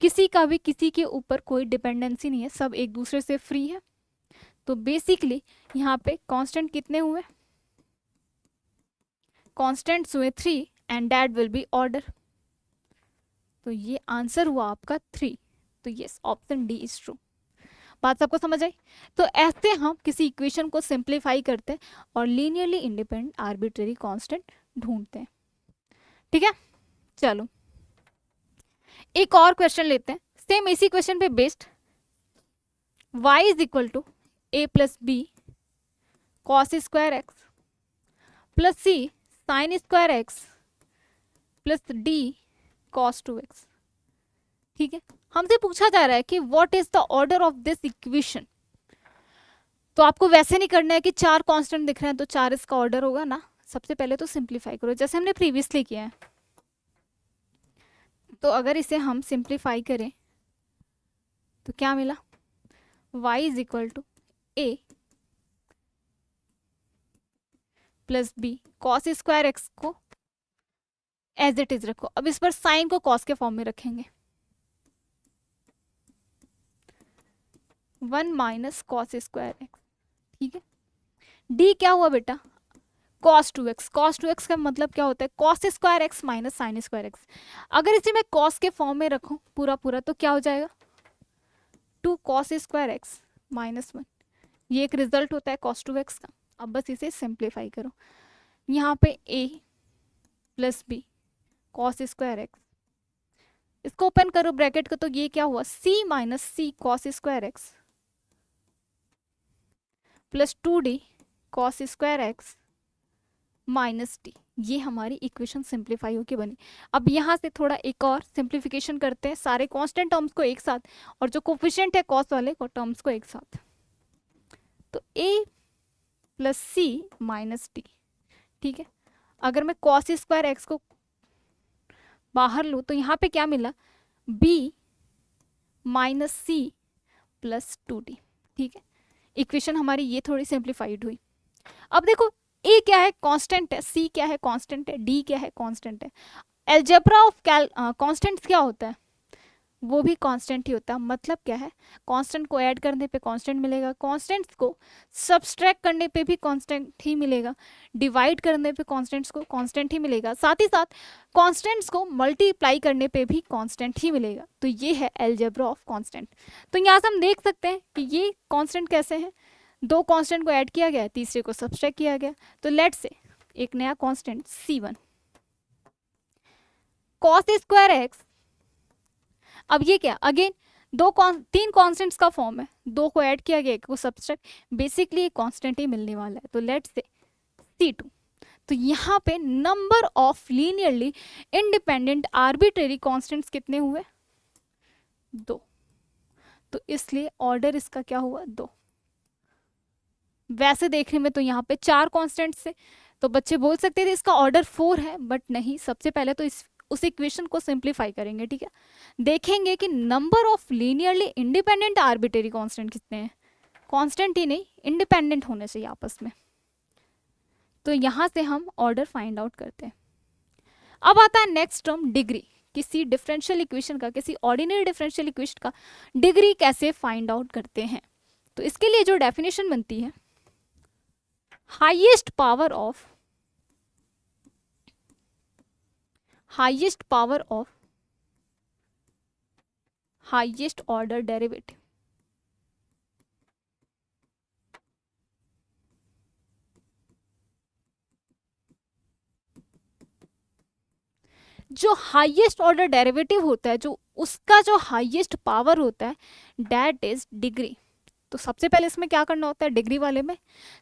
A: किसी का भी किसी के ऊपर कोई डिपेंडेंसी नहीं है, सब एक दूसरे से फ्री है। तो बेसिकली यहाँ पे कांस्टेंट कितने हुए, कांस्टेंट्स हुए 3 and that will B order. तो ये आंसर हुआ आपका 3। तो yes, option D is true. बात सबको समझ आई? तो ऐसे हम किसी इक्वेशन को सिंप्लीफाई करते हैं और लीनियरली इंडिपेंडेंट आर्बिट्रेरी कांस्टेंट ढूंढते हैं। ठीक है, चलो एक और क्वेश्चन लेते हैं, सेम इसी क्वेश्चन पे based. y is equal to a plus b cos square x plus c sine square x plus d cos 2x। ठीक है, हमसे पूछा जा रहा है कि what is the order of this equation. तो आपको वैसे नहीं करना है कि 4 कांस्टेंट दिख रहे हैं तो 4 इसका ऑर्डर होगा ना, सबसे पहले तो सिंप्लीफाई करो जैसे हमने प्रीवियसली किया है। तो अगर इसे हम सिंप्लीफाई करें तो क्या मिला, y is equal to a plus b cos square x को एज इट इज रखो, अब इस पर साइन को कॉस के फॉर्म में रखेंगे, 1 माइनस कॉस स्क्वायर एक्स। ठीक है, डी क्या हुआ बेटा, कॉस 2x। कॉस 2x का मतलब क्या होता है, cos square x minus sign square x. अगर इसे मैं कॉस के फॉर्म में रखूं पूरा पूरा तो क्या हो जाएगा, 2 कॉस स्क्वायर एक्स माइनस 1। ये एक रिजल्ट होता है कॉस 2x का। अब बस इसे सिंप्लीफाई करो, यहाँ पे a plus b cos square x, इसको ओपन करो ब्रैकेट को, तो ये क्या हुआ, c minus c cos square x plus 2d cos square x minus d. ये हमारी इक्वेशन सिंप्लीफाई होके बनी। अब यहाँ से थोड़ा एक और सिंप्लीफिकेशन करते हैं, सारे कांस्टेंट टर्म्स को एक साथ और जो कोफिशिएंट है कॉस वाले को टर्म्स को एक साथ। तो a plus c minus d. ठीक है, अगर मैं कॉस स्क्वायर एक्स को बाहर लूँ तो यहाँ पे क्या मिला, b minus C plus 2d। ठीक है, इक्वेशन हमारी ये थोड़ी सिंप्लीफाइड हुई। अब देखो a क्या है, कांस्टेंट है, c क्या है, कांस्टेंट है, d क्या है, कांस्टेंट है। अलजेब्रा ऑफ कांस्टेंट्स क्या होता है, वो भी कांस्टेंट ही होता है। मतलब क्या है, कांस्टेंट को ऐड करने पे कांस्टेंट मिलेगा, कांस्टेंट्स को सब्सट्रैक्ट करने पे भी कांस्टेंट ही मिलेगा, डिवाइड करने पे कांस्टेंट्स को कांस्टेंट ही मिलेगा, साथ ही साथ कांस्टेंट्स को मल्टीप्लाई करने पे भी कांस्टेंट ही मिलेगा। तो ये है अलजेब्रा ऑफ कांस्टेंट। तो यहाँ से हम देख सकते हैं कि ये कांस्टेंट कैसे हैं, 2 कांस्टेंट को ऐड किया गया, तीसरे को सब्सट्रैक्ट किया गया। तो लेट्स से एक नया constant c1 cos square x. अब ये क्या, अगेन 3 कांस्टेंट्स का फॉर्म है, 2 को ऐड किया गया, 1 को सब्सट्रैक्ट, बेसिकली कांस्टेंट ही मिलने वाला है। तो लेट्स से c2। तो यहाँ पे number of linearly independent arbitrary constants कितने हुए, 2। तो इसलिए ऑर्डर इसका क्या हुआ, 2। वैसे देखने में तो यहाँ पे 4 कांस्टेंट्स थे, तो बच्चे बोल सकते थे इसका ऑर्डर 4 है, बट नहीं, सबसे पहले तो उस इक्वेशन को सिंप्लीफाई करेंगे। ठीक है, देखेंगे कि number of linearly independent arbitrary constant कितने हैं, कांस्टेंट ही नहीं, इंडिपेंडेंट होने चाहिए आपस में। तो यहाँ से हम ऑर्डर फाइंड आउट करते हैं। अब आता है नेक्स्ट टर्म, डिग्री। किसी डिफरेंशियल इक्वेशन का, किसी ऑर्डिनरी डिफरेंशियल इक्वेशन का डिग्री कैसे फाइंड आउट करते हैं। तो इसके लिए जो डेफिनेशन बनती है, highest power of highest order derivative. जो हाईएस्ट ऑर्डर डेरिवेटिव होता है, जो उसका जो हाईएस्ट पावर होता है, दैट इज डिग्री। तो सबसे पहले इसमें क्या करना होता है, डिग्री वाले में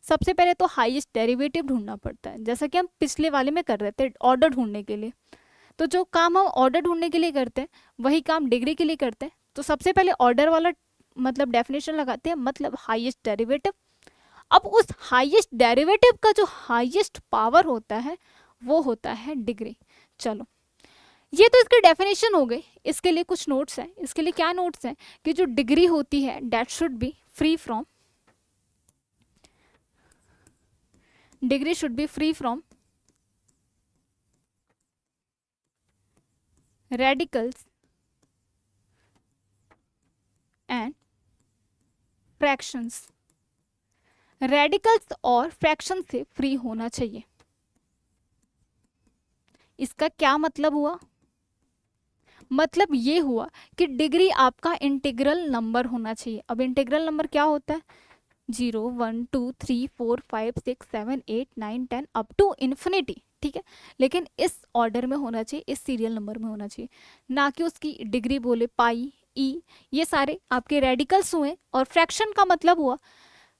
A: सबसे पहले तो हाईएस्ट डेरिवेटिव ढूंढना पड़ता है, जैसा कि हम पिछले वाले में कर रहे थे ऑर्डर ढूंढने के लिए। तो जो काम हम ऑर्डर ढूंढने के लिए करते हैं वही काम डिग्री के लिए करते हैं। तो सबसे पहले ऑर्डर वाला मतलब डेफिनेशन लगाते हैं, मतलब हाईएस्ट डेरिवेटिव। अब उस हाईएस्ट डेरिवेटिव का जो हाईएस्ट पावर होता है वो होता है डिग्री। चलो, ये तो इसकी डेफिनेशन हो गई। इसके लिए कुछ नोट्स हैं। इसके लिए क्या नोट्स हैं कि जो डिग्री होती है that should be free from, degree should be free from radicals and fractions. Radicals और फ्रैक्शन से फ्री होना चाहिए। इसका क्या मतलब हुआ? मतलब ये हुआ कि डिग्री आपका इंटीग्रल नंबर होना चाहिए। अब इंटीग्रल नंबर क्या होता है? 0 1 2 3 4 5 6 7 8 9 10 अप टू इन्फिनिटी, ठीक है। लेकिन इस ऑर्डर में होना चाहिए, इस सीरियल नंबर में होना चाहिए, ना कि उसकी डिग्री बोले पाई ई, ये सारे आपके रेडिकल्स हुए। और फ्रैक्शन का मतलब हुआ,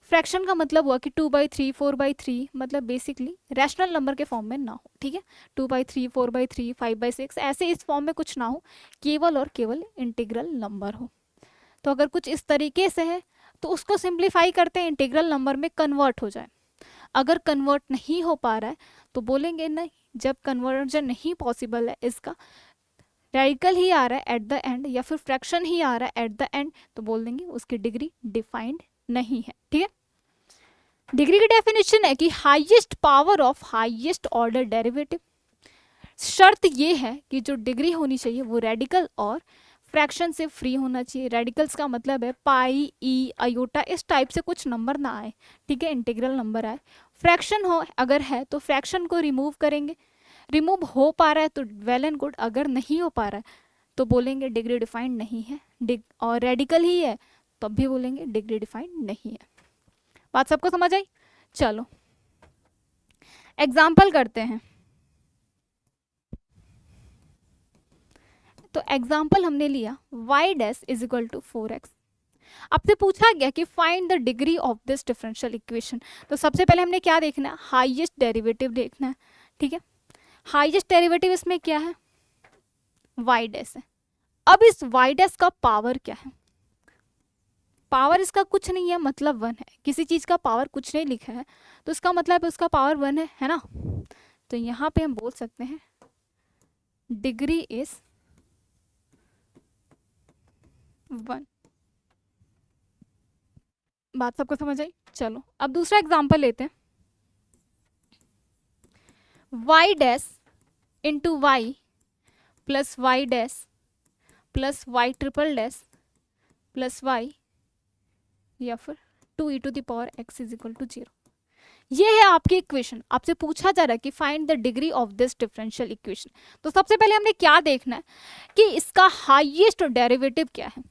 A: फ्रैक्शन का मतलब हुआ कि 2/3 4/3, मतलब बेसिकली रैशनल नंबर के फॉर्म में ना हो, ठीक है। 2/3 4/3 5/6 ऐसे इस फॉर्म में कुछ ना हो, केवल और केवल इंटीग्रल नंबर हो। तो अगर कुछ इस तरीके से है तो उसको सिंप्लीफाई करते हैं, इंटीग्रल नंबर में कन्वर्ट हो जाए। अगर कन्वर्ट नहीं हो पा रहा है तो बोलेंगे नहीं, जब कन्वर्जन नहीं पॉसिबल है, इसका रेडिकल ही आ रहा है एट द एंड या फिर फ्रैक्शन ही आ रहा है एट द एंड, तो बोल देंगे उसकी डिग्री डिफाइंड नहीं है, ठीक है। डिग्री की डेफिनेशन है कि highest power of highest order derivative. शर्त ये है कि जो डिग्री होनी चाहिए वो रेडिकल और फ्रैक्शन से फ्री होना चाहिए। रेडिकल्स का मतलब है पाई ई आयोटा, इस टाइप से कुछ नंबर ना आए, ठीक है, इंटीग्रल नंबर आए। फ्रैक्शन हो अगर है तो फ्रैक्शन को रिमूव करेंगे, रिमूव हो पा रहा है तो वेल एंड गुड, अगर नहीं हो पा रहा है तो बोलेंगे डिग्री डिफाइंड नहीं है। और रेडिकल ही है तब भी बोलेंगे डिग्री डिफाइंड नहीं है। बात सबको समझ आई? चलो एग्जाम्पल करते हैं। तो एग्जाम्पल हमने लिया y dash is equal to 4x। आपसे पूछा गया कि find the degree of this differential equation. तो सबसे पहले हमने क्या देखना है? हाईएस्ट डेरिवेटिव देखना है, ठीक है। हाईएस्ट डेरिवेटिव इसमें क्या है? y डैश है। अब इस y डैश का पावर क्या है? पावर इसका कुछ नहीं है, मतलब 1 है। किसी चीज का पावर कुछ नहीं लिखा है तो इसका मतलब उसका पावर 1 है ना। तो यहाँ पे हम बोल सकते हैं डिग्री इज 1। बात सबको समझ आई? चलो अब दूसरा एग्जांपल लेते हैं। y dash into y plus y dash plus y triple dash plus y या फिर 2e⁻x इज इक्वल टू 0। ये है आपकी इक्वेशन। आपसे पूछा जा रहा है कि find the degree of this differential equation. तो सबसे पहले हमने क्या देखना है कि इसका हाईएस्ट डेरिवेटिव क्या है।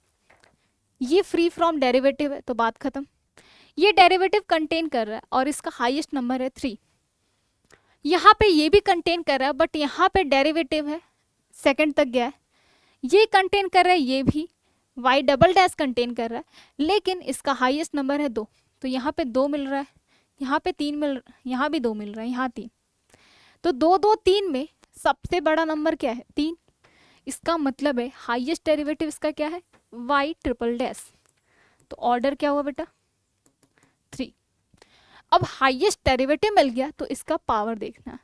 A: ये फ्री फ्रॉम डेरिवेटिव है तो बात खत्म। ये डेरिवेटिव कंटेन कर रहा है और इसका हाईएस्ट नंबर है 3। यहाँ पे ये भी कंटेन कर रहा है बट यहाँ पे डेरिवेटिव है सेकंड तक गया है। ये कंटेन कर रहा है, ये भी y डबल डैश कंटेन कर रहा है, लेकिन इसका हाईएस्ट नंबर है 2। तो यहाँ पे 2 मिल रहा है, यहाँ पे 3 मिल, यहाँ भी 2 मिल रहा है, यहाँ 3। तो 2 2 3 में सबसे बड़ा नंबर क्या है? 3। इसका मतलब है हाईएस्ट डेरिवेटिव इसका क्या है? y triple dash. तो ऑर्डर क्या हुआ बेटा? 3। अब हाईएस्ट डेरिवेटिव मिल गया तो इसका पावर देखना है,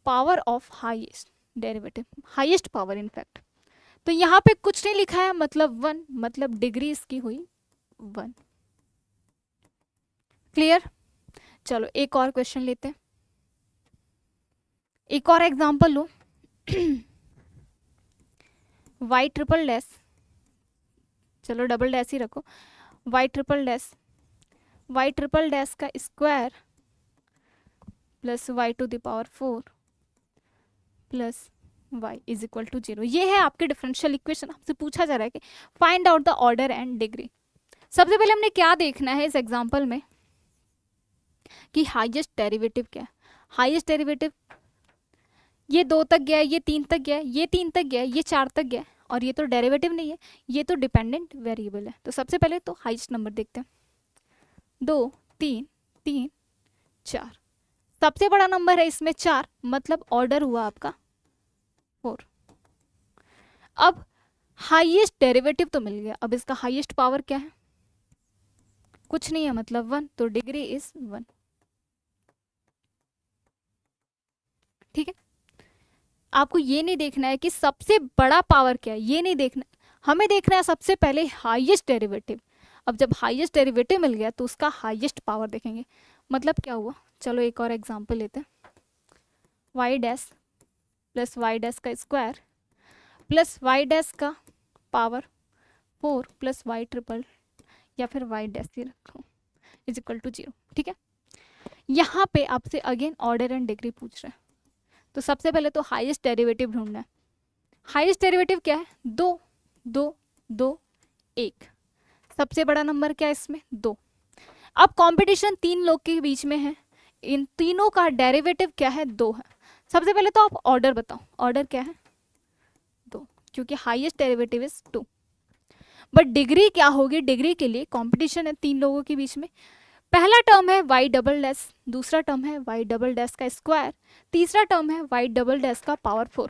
A: power of highest derivative, highest power in fact. तो यहाँ पे कुछ नहीं लिखा है मतलब 1, मतलब डिग्री इसकी हुई 1। क्लियर? चलो एक और क्वेश्चन लेते हैं, एक और एग्जांपल लो। y ट्रिपल डैश, चलो डबल डैश ही रखो, y triple dash, y triple dash का square plus y⁴ plus y is equal to 0। ये है आपके डिफरेंशियल इक्वेशन। आपसे पूछा जा रहा है कि find out the order and degree. सबसे पहले हमने क्या देखना है इस एग्जांपल में कि हाईएस्ट डेरिवेटिव क्या है। हाईएस्ट डेरिवेटिव ये 2 तक गया है, ये 3 तक गया है, ये 3 तक गया है, ये 4 तक गया है, और ये तो डेरिवेटिव नहीं है, ये तो डिपेंडेंट वेरिएबल है। तो सबसे पहले तो हाईएस्ट नंबर देखते हैं। 2 3 3 4, सबसे बड़ा नंबर है इसमें 4, मतलब ऑर्डर हुआ आपका 4। अब हाईएस्ट डेरिवेटिव तो मिल गया, अब इसका हाईएस्ट पावर क्या है? कुछ नहीं है, मतलब 1, तो डिग्री इज 1। ठीक है, आपको ये नहीं देखना है कि सबसे बड़ा पावर क्या है, ये नहीं देखना, हमें देखना है सबसे पहले हाईएस्ट डेरिवेटिव। अब जब हाईएस्ट डेरिवेटिव मिल गया तो उसका हाईएस्ट पावर देखेंगे। मतलब क्या हुआ? चलो एक और एग्जांपल लेते हैं। y dash plus y dash का स्क्वायर प्लस वाई डैश का पावर 4 प्लस वाई ट्रिपल या फिर वाई डैश ही रखो इज इक्वल टू 0। ठीक है, यहाँ पे आपसे अगेन ऑर्डर एंड डिग्री पूछ रहे हैं, तो सबसे पहले तो हाईएस्ट डेरिवेटिव ढूंढना है। हाईएस्ट डेरिवेटिव क्या है? 2 2 2 1। सबसे बड़ा नंबर क्या है इसमें? 2। अब कंपटीशन 3 लोग के बीच में है, इन तीनों का डेरिवेटिव क्या है? 2 है। सबसे पहले तो आप ऑर्डर बताओ, ऑर्डर क्या है? 2, क्योंकि highest derivative is 2। But degree क्या होगी? डिग्री के लिए कंपटीशन है 3 लोगों के बीच में। पहला टर्म है वाई डबल डैश, दूसरा टर्म है वाई डबल डैश का स्क्वायर, तीसरा टर्म है वाई डबल डैश का पावर 4।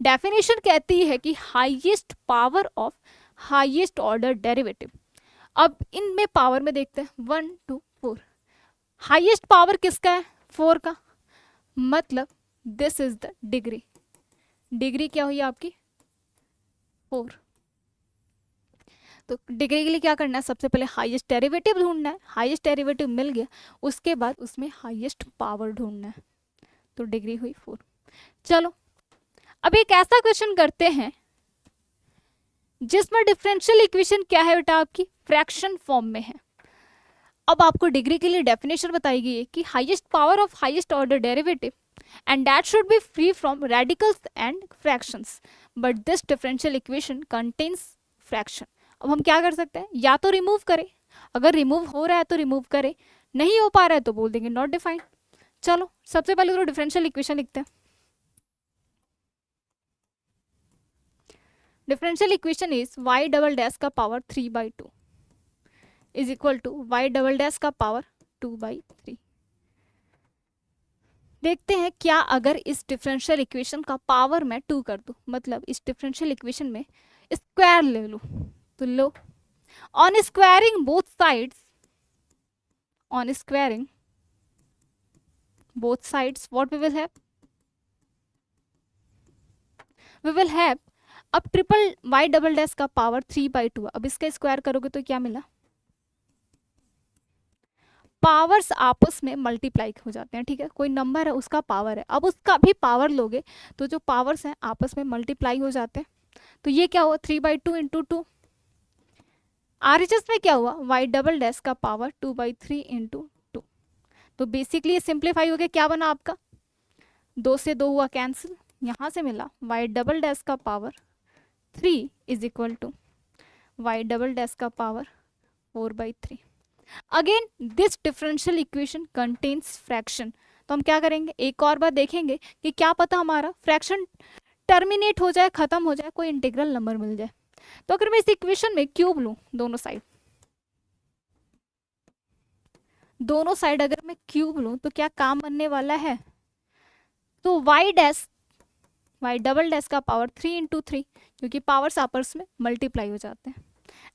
A: डेफिनेशन कहती है कि highest power of highest order derivative. अब इनमें पावर में देखते हैं 1 2 4। हाईएस्ट पावर किसका है? 4 का, मतलब this is the degree. Degree क्या हुई आपकी? 4। तो डिग्री के लिए क्या करना है? सबसे पहले हाईएस्ट डेरिवेटिव ढूंढना है। हाईएस्ट डेरिवेटिव मिल गया, उसके बाद उसमें हाईएस्ट पावर ढूंढना है, तो डिग्री हुई 4। चलो अब एक ऐसा क्वेश्चन करते हैं जिसमें डिफरेंशियल इक्वेशन क्या है बेटा? आपकी फ्रैक्शन फॉर्म में है। अब आपको डिग्री के लिए डेफिनेशन बताई गई है कि highest power of highest order derivative and that should be free from radicals and fractions, but this differential equation contains fraction. अब हम क्या कर सकते हैं? या तो रिमूव करें, अगर रिमूव हो रहा है तो रिमूव करें, नहीं हो पा रहा है तो बोल देंगे नॉट डिफाइंड। चलो सबसे पहले तो डिफरेंशियल इक्वेशन लिखते हैं। Differential equation is y double dash का power 3/2 is equal to y double dash का पावर 2/3। देखते हैं क्या अगर इस डिफरेंशियल इक्वेशन का पावर मैं 2 कर दूं, मतलब इस डिफरेंशियल इक्वेशन में स्क्वायर ले लूं, तो लो on squaring both sides, on squaring both sides what we will have? We will have अब ट्रिपल वाई डबल डैश का पावर 3/2। अब इसका स्क्वायर करोगे तो क्या मिला? पावर्स आपस में मल्टीप्लाई हो जाते हैं। ठीक है, कोई नंबर है उसका पावर है, अब उसका भी पावर लोगे तो जो पावर्स हैं आपस में मल्टीप्लाई हो जाते हैं। तो ये क्या हुआ? 3/2 इंटू 2। आरएचएस में क्या हुआ? वाई डबल डैश का पावर 2/3 इंटू 2। तो बेसिकली सिंप्लीफाई हो गया, क्या बना आपका? 2 से 2 हुआ कैंसिल, यहाँ से मिला वाई डबल डैश का power 3 is equal to y double dash का power 4/3। Again this differential equation contains fraction. तो हम क्या करेंगे? एक और बार देखेंगे कि क्या पता हमारा फ्रैक्शन टर्मिनेट हो जाए, खत्म हो जाए, कोई इंटीग्रल नंबर मिल जाए। तो अगर मैं इस इक्वेशन में क्यूब लूं, दोनों साइड, दोनों साइड अगर मैं क्यूब लूं तो क्या काम बनने वाला है? तो y dash y double dash का पावर 3 इंटू 3, क्योंकि पावर्स आपस में मल्टीप्लाई हो जाते हैं,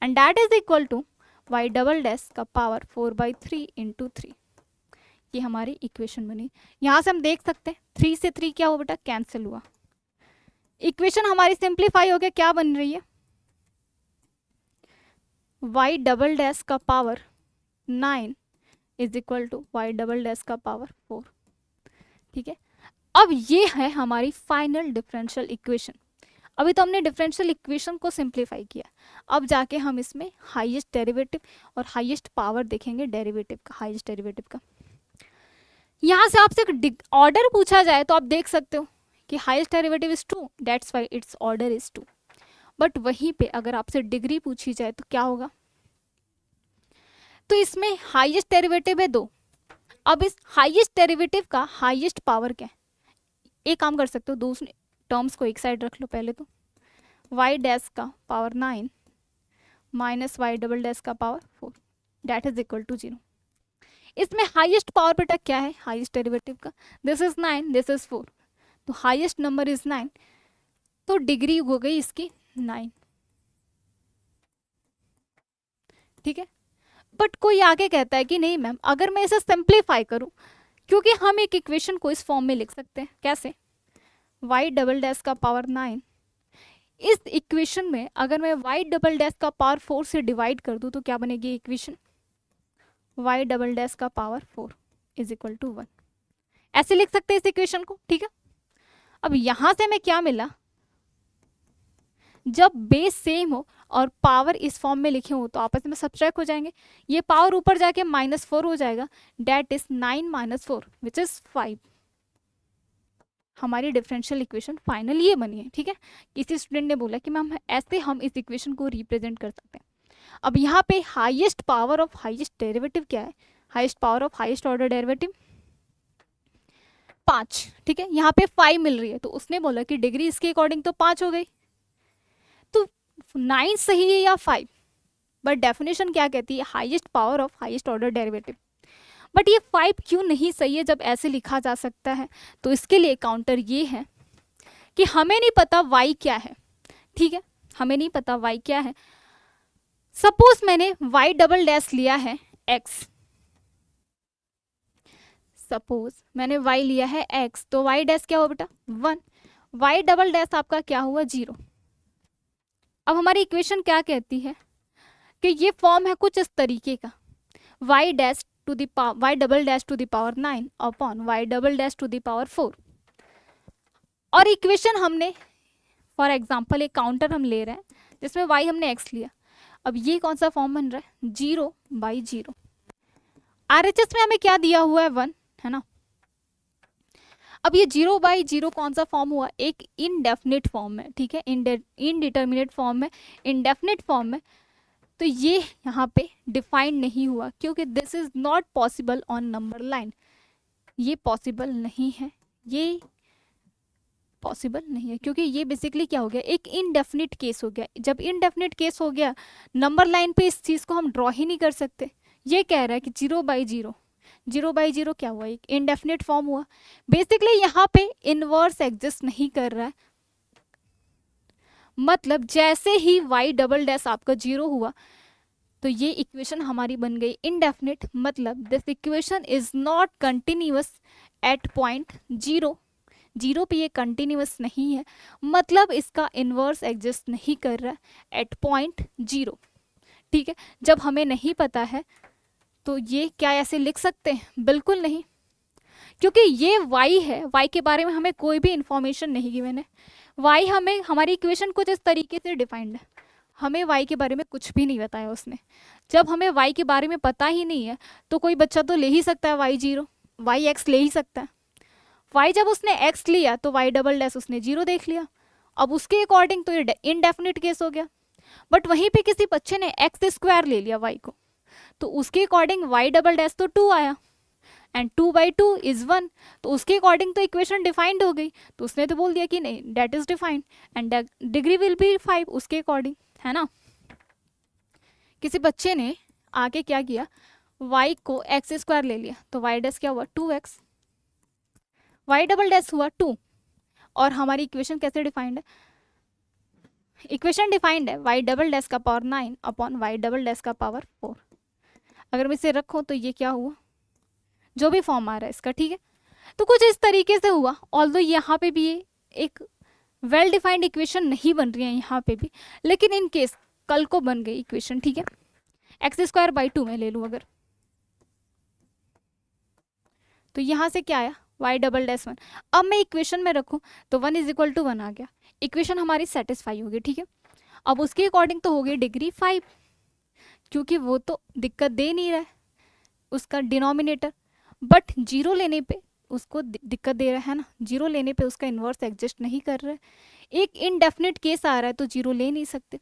A: and that is equal to y double dash का पावर 4/3 इंटू 3। ये हमारी इक्वेशन बनी। यहाँ से हम देख सकते हैं 3 से 3 क्या हुआ बेटा? कैंसिल हुआ। इक्वेशन हमारी सिंप्लीफाई हो गया, क्या बन रही है? वाई डबल डैश का power 9 is equal to y double dash का पावर 4। ठीक है, अब ये है हमारी फाइनल डिफरेंशियल इक्वेशन। अभी तो हमने डिफरेंशियल इक्वेशन को सिंप्लीफाई किया, अब जाके हम इसमें हाईएस्ट डेरिवेटिव और हाईएस्ट पावर देखेंगे डेरिवेटिव का, हाईएस्ट डेरिवेटिव का। यहाँ से आपसे एक ऑर्डर पूछा जाए तो आप देख सकते हो कि highest derivative is 2, that's why it's order is 2। But वहीं पे अगर आपसे डिग्री पूछी जाए तो क्या होगा? तो इसमें हाईएस्ट डेरिवेटिव है 2। अब इस हाईएस्ट डेरिवेटिव का हाईएस्ट पावर क्या है? एक काम कर सकते हो, दूसरे टर्म्स को एक साइड रख लो पहले तो, वाई डैश का power 9 minus y double dash का power 4 that is equal to 0। इसमें हाईएस्ट पावर बेटा क्या है हाईएस्ट डेरिवेटिव का? दिस इज 9, दिस इज 4, तो हाईएस्ट नंबर इज 9, तो डिग्री हो गई इसकी 9। ठीक है, बट कोई आगे कहता है कि नहीं मैम, अगर मैं इसे सिंप्लीफाई करूं, क्योंकि हम एक इक्वेशन को इस फॉर्म में लिख सकते हैं, कैसे? वाई डबल डैश का पावर 9, इस इक्वेशन में अगर मैं वाई डबल डैश का पावर 4 से डिवाइड कर दूं तो क्या बनेगी इक्वेशन? वाई डबल डैश का पावर 4 इज इक्वल टू 1। ऐसे लिख सकते हैं इस इक्वेशन को। ठीक है, अब यहां से हमें क्या मिला? जब बेस सेम हो और पावर इस फॉर्म में लिखे हो तो आपस में सब्ट्रैक्ट हो जाएंगे, ये पावर ऊपर जाके -4 हो जाएगा, डेट इज 9 - 4 विच इज 5। हमारी डिफरेंशियल इक्वेशन फाइनल ये बनी है। ठीक है, किसी स्टूडेंट ने बोला कि मैम ऐसे हम इस इक्वेशन को रिप्रेजेंट कर सकते हैं। अब यहाँ पे highest power of highest derivative क्या है, highest power of highest order derivative 5। ठीक है, यहाँ पे 5 मिल रही है तो उसने बोला कि डिग्री इसके अकॉर्डिंग तो 5 हो गई, तो 9 सही है या 5? बट डेफिनेशन क्या कहती है, highest power of highest order derivative. But ये 5 क्यों नहीं सही है जब ऐसे लिखा जा सकता है? तो इसके लिए काउंटर ये है कि हमें नहीं पता y क्या है। ठीक है, हमें नहीं पता y क्या है। सपोज मैंने y डबल डैश लिया है x, सपोज मैंने y लिया है x, तो y डैश क्या हुआ बेटा 1, y डबल डैश आपका क्या हुआ 0। अब हमारी इक्वेशन क्या कहती है कि ये फॉर्म है कुछ इस तरीके का, y dash to the power y double dash to the power 9 upon y double dash to the power 4। और इक्वेशन हमने फॉर एग्जांपल एक काउंटर हम ले रहे हैं जिसमें y हमने x लिया। अब ये कौन सा फॉर्म बन रहा है 0/0। RHS में हमें क्या दिया हुआ है 1, है ना। अब ये 0/0 कौन सा फॉर्म हुआ, एक इनडेफिनिट फॉर्म है। ठीक है, इनडिटर्मिनेट फॉर्म है, इनडेफिनिट फॉर्म है। तो ये यहाँ पे डिफाइंड नहीं हुआ क्योंकि this is not possible on number line. ये पॉसिबल नहीं है, ये पॉसिबल नहीं है क्योंकि ये बेसिकली क्या हो गया, एक इनडेफिनिट केस हो गया। जब इनडेफिनिट केस हो गया नंबर लाइन पे इस चीज़ को हम ड्रॉ ही नहीं कर सकते। ये कह रहा है कि 0/0, 0/0 क्या हुआ, एक इनडेफिनिट फॉर्म हुआ। बेसिकली यहाँ पे इनवर्स एग्जिस्ट नहीं कर रहा है, मतलब जैसे ही y डबल डैश आपका 0 हुआ तो ये इक्वेशन हमारी बन गई इनडेफिनिट। मतलब this equation is not continuous at point 0, 0 पे ये कंटिन्यूअस नहीं है, मतलब इसका इनवर्स एग्जिस्ट नहीं कर रहा है एट पॉइंट 0। ठीक है, जब हमें नहीं पता है तो ये क्या ऐसे लिख सकते हैं, बिल्कुल नहीं, क्योंकि ये y है, y के बारे में हमें कोई भी इंफॉर्मेशन नहीं गिवन है। y हमें, हमारी इक्वेशन कुछ इस तरीके से डिफाइंड है, हमें y के बारे में कुछ भी नहीं बताया उसने। जब हमें y के बारे में पता ही नहीं है तो कोई बच्चा तो ले ही सकता है y0, yx ले ही सकता है। y जब उसने x लिया तो y डबल डैश उसने 0 देख लिया, अब उसके अकॉर्डिंग तो ये इनडेफिनिट केस हो गया। बट वहीं पे किसी बच्चे ने x² ले लिया y को, तो उसके अकॉर्डिंग y डबल डैश तो 2 आया, एंड 2/2 इज 1, तो उसके अकॉर्डिंग तो इक्वेशन डिफाइंड हो गई। तो उसने तो बोल दिया कि नहीं that is defined and degree will be 5 उसके अकॉर्डिंग, है ना। किसी बच्चे ने आके क्या किया, y को x² ले लिया, तो y डैश क्या हुआ 2x, y डबल डैश हुआ 2। और हमारी इक्वेशन कैसे डिफाइंड है, इक्वेशन डिफाइंड है y डबल डैश का power 9 upon y double dash का पावर 4। अगर मैं इसे रखूँ तो ये क्या हुआ, जो भी फॉर्म आ रहा है इसका। ठीक है, तो कुछ इस तरीके से हुआ। ऑल्दो यहाँ पे भी ये एक वेल डिफाइंड इक्वेशन नहीं बन रही है यहाँ पे भी, लेकिन इन केस कल को बन गई इक्वेशन। ठीक है, x²/2 में ले लूँ अगर, तो यहाँ से क्या आया y डबल डैश 1। अब मैं इक्वेशन में रखूँ तो 1 = 1 आ गया, इक्वेशन हमारी सेटिस्फाई होगी। ठीक है, अब उसके अकॉर्डिंग तो हो गई डिग्री 5, क्योंकि वो तो दिक्कत दे नहीं रहा है उसका डिनोमिनेटर, बट 0 लेने पे उसको दिक्कत दे रहा है ना, 0 लेने पे उसका इन्वर्स एग्जिस्ट नहीं कर रहा है। एक इनडेफिनिट केस आ रहा है तो 0 ले नहीं सकते,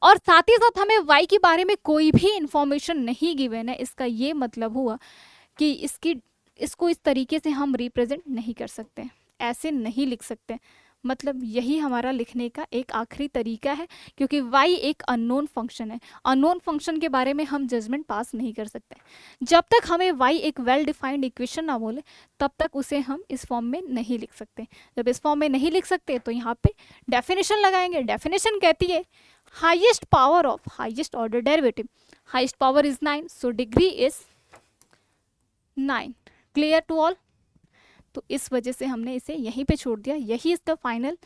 A: और साथ ही साथ हमें y के बारे में कोई भी इंफॉर्मेशन नहीं गिवन है। इसका ये मतलब हुआ कि इसको इस तरीके से हम रिप्रेजेंट नहीं कर सकते, ऐसे नहीं लिख सकते। मतलब यही हमारा लिखने का एक आखिरी तरीका है, क्योंकि y एक अननोन फंक्शन है, अननोन फंक्शन के बारे में हम जजमेंट पास नहीं कर सकते। जब तक हमें y एक वेल डिफाइंड इक्वेशन ना बोले तब तक उसे हम इस फॉर्म में नहीं लिख सकते। जब इस फॉर्म में नहीं लिख सकते तो यहाँ पे डेफिनेशन लगाएंगे। डेफिनेशन कहती है highest power of highest order derivative, highest power is 9, so degree is 9। Clear to all? तो इस वजह से हमने इसे यहीं पे छोड़ दिया, यही इसका फाइनल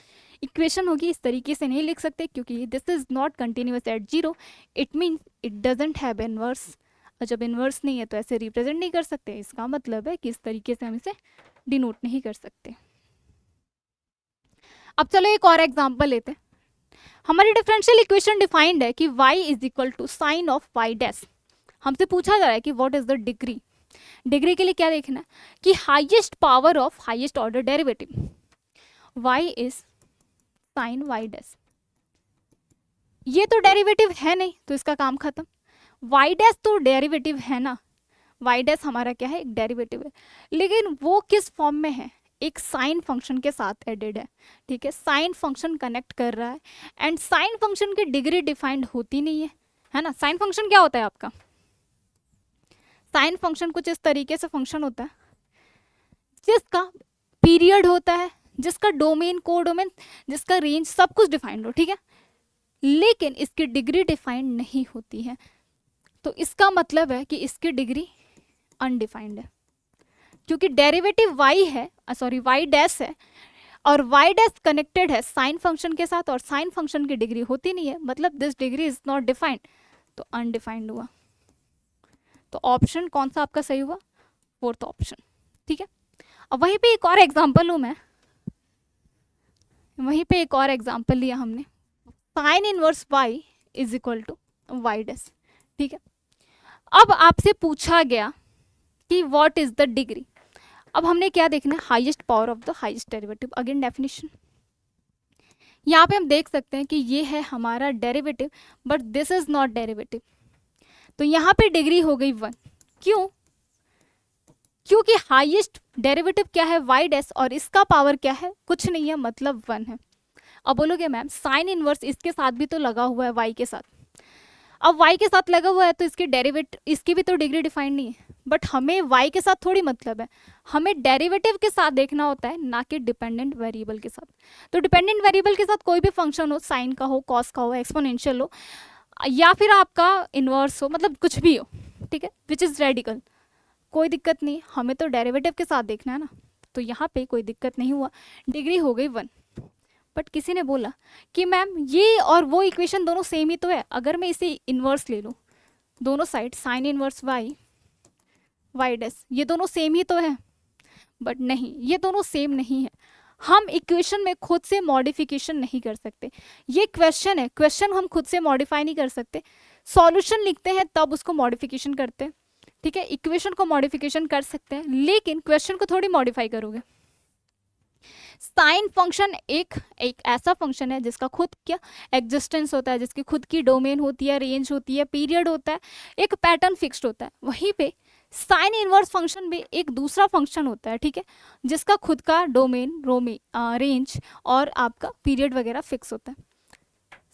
A: इक्वेशन होगी। इस तरीके से नहीं लिख सकते क्योंकि this is not continuous at 0, it means it doesn't have inverse, और जब इनवर्स नहीं है तो ऐसे रिप्रेजेंट नहीं कर सकते। इसका मतलब है कि इस तरीके से हम इसे डिनोट नहीं कर सकते। अब चलो एक और एग्जाम्पल लेते हैं। हमारी डिफरेंशियल इक्वेशन डिफाइंड है कि y is equal to sine of y dash. हमसे पूछा जा रहा है कि what is the degree. Degree के लिए क्या देखना है कि highest power of highest order derivative, y is sine y dash. ये तो डेरिवेटिव है नहीं तो इसका काम खत्म। y डैश तो डेरिवेटिव है ना, y डैश हमारा क्या है, एक डेरिवेटिव है, लेकिन वो किस फॉर्म में है, एक साइन फंक्शन के साथ एडेड है। ठीक है, साइन फंक्शन कनेक्ट कर रहा है एंड साइन फंक्शन की डिग्री डिफाइंड होती नहीं है ना। साइन फंक्शन क्या होता है आपका, साइन फंक्शन कुछ इस तरीके से फंक्शन होता है जिसका पीरियड होता है, जिसका डोमेन, कोडोमेन, जिसका रेंज सब कुछ डिफाइंड हो। ठीक है, लेकिन इसकी डिग्री डिफाइंड नहीं होती है, तो इसका मतलब है कि इसकी डिग्री अनडिफाइंड है, क्योंकि डेरिवेटिव y है, सॉरी y डैश है और y डैश कनेक्टेड है साइन फंक्शन के साथ और साइन फंक्शन की डिग्री होती नहीं है, मतलब this degree is not defined, तो अनडिफाइंड हुआ। तो ऑप्शन कौन सा आपका सही हुआ, फोर्थ ऑप्शन। ठीक है, अब वहीं पे एक और एग्जांपल लूँ मैं, वहीं पे एक और एग्जांपल लिया हमने, sine inverse y is equal to y dash. ठीक है, अब आपसे पूछा गया कि व्हाट इज द डिग्री। अब हमने क्या देखना है, highest power of the highest derivative. Again definition, यहाँ पे हम देख सकते हैं कि ये है हमारा derivative but this is not derivative, तो यहाँ पे डिग्री हो गई 1। क्यों, क्योंकि हाईएस्ट डेरिवेटिव क्या है, y डैश, और इसका पावर क्या है, कुछ नहीं है, मतलब 1 है। अब बोलोगे मैम साइन इनवर्स इसके साथ भी तो लगा हुआ है y के साथ, अब y के साथ लगा हुआ है तो इसकी डेरिवेटिव, इसकी भी तो डिग्री डिफाइंड नहीं है, बट हमें y के साथ थोड़ी मतलब है, हमें डेरिवेटिव के साथ देखना होता है, ना कि डिपेंडेंट वेरिएबल के साथ। तो डिपेंडेंट वेरिएबल के साथ कोई भी फंक्शन हो, साइन का हो, कॉस का हो, एक्सपोनेंशियल हो, या फिर आपका इन्वर्स हो, मतलब कुछ भी हो, ठीक है, विच इज़ रेडिकल, कोई दिक्कत नहीं, हमें तो डेरिवेटिव के साथ देखना है ना। तो यहाँ पे कोई दिक्कत नहीं हुआ, डिग्री हो गई 1। बट किसी ने बोला कि मैम ये और वो इक्वेशन दोनों सेम ही तो है, अगर मैं इसे इन्वर्स ले लूँ, दोनों side sign inverse y dash, ये दोनों सेम ही तो है। बट नहीं, ये दोनों सेम नहीं है, हम इक्वेशन में खुद से मॉडिफिकेशन नहीं कर सकते। ये क्वेश्चन है, क्वेश्चन हम खुद से मॉडिफाई नहीं कर सकते, सॉल्यूशन लिखते हैं तब उसको मॉडिफिकेशन करते हैं। ठीक है, इक्वेशन को मॉडिफिकेशन कर सकते हैं लेकिन क्वेश्चन को थोड़ी मॉडिफाई करोगे। साइन फंक्शन एक ऐसा फंक्शन है जिसका खुद क्या एग्जिस्टेंस होता है, जिसकी खुद की डोमेन होती है, रेंज होती है, पीरियड होता है, एक पैटर्न फिक्स्ड होता है। वहीं पे साइन इनवर्स फंक्शन भी एक दूसरा फंक्शन होता है, ठीक है, जिसका खुद का डोमेन, रेंज और आपका पीरियड वगैरह फिक्स होता है।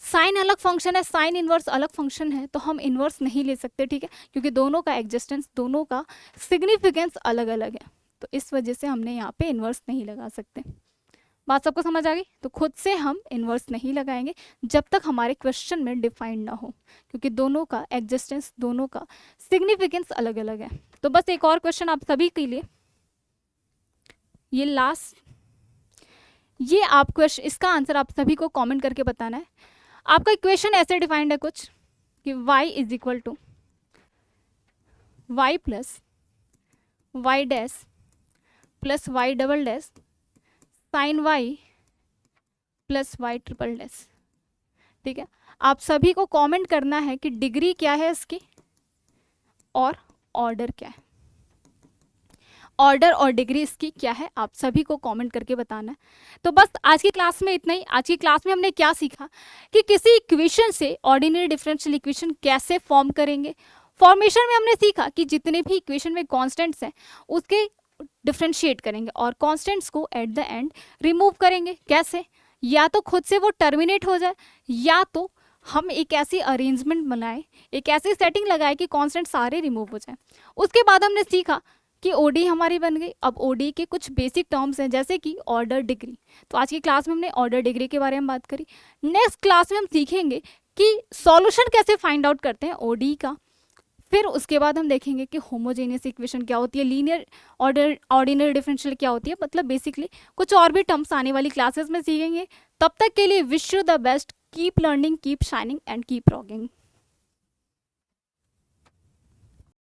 A: साइन अलग फंक्शन है, साइन इनवर्स अलग फंक्शन है, तो हम इनवर्स नहीं ले सकते, ठीक है, क्योंकि दोनों का एग्जिस्टेंस, दोनों का सिग्निफिकेंस अलग अलग है, तो इस वजह से हमने यहाँ पे इनवर्स नहीं लगा सकते। बात सबको समझ आ गई? तो खुद से हम इनवर्स नहीं लगाएंगे जब तक हमारे क्वेश्चन में डिफाइंड ना हो, क्योंकि दोनों का एग्जिस्टेंस, दोनों का सिग्निफिकेंस अलग अलग है। तो बस एक और क्वेश्चन आप सभी के लिए, ये लास्ट, ये आप क्वेश्चन, इसका आंसर आप सभी को कमेंट करके बताना है। आपका इक्वेशन ऐसे डिफाइंड है कुछ कि y is equal to y plus y dash plus y double dash sine y plus y triple dash. ठीक है, आप सभी को कमेंट करना है कि डिग्री क्या है इसकी और ऑर्डर क्या है, ऑर्डर और डिग्री इसकी क्या है, आप सभी को कमेंट करके बताना है। तो बस आज की क्लास में इतना ही। आज की क्लास में हमने क्या सीखा कि किसी इक्वेशन से ऑर्डिनरी डिफरेंशियल इक्वेशन कैसे फॉर्म करेंगे। फॉर्मेशन में हमने सीखा कि जितने भी इक्वेशन में कॉन्स्टेंट्स हैं उसके डिफ्रेंशिएट करेंगे और कॉन्स्टेंट्स को एट द एंड रिमूव करेंगे। कैसे? या तो खुद से वो टर्मिनेट हो जाए, या तो हम एक ऐसी अरेंजमेंट बनाएं, एक ऐसी सेटिंग लगाए कि कॉन्स्टेंट सारे रिमूव हो जाए। उसके बाद हमने सीखा कि ओडी हमारी बन गई। अब ओडी के कुछ बेसिक टर्म्स हैं जैसे कि ऑर्डर, डिग्री। तो आज की क्लास में हमने ऑर्डर, डिग्री के बारे में बात करी। नेक्स्ट क्लास में हम सीखेंगे कि सॉल्यूशन कैसे फाइंड आउट करते हैं ओडी का। फिर उसके बाद हम देखेंगे कि होमोजेनियस इक्वेशन क्या होती है, लीनियर ऑर्डिनरी डिफरेंशियल क्या होती है, मतलब बेसिकली कुछ और भी टर्म्स आने वाली क्लासेस में सीखेंगे। तब तक के लिए wish you the best, keep learning, keep shining and keep rocking.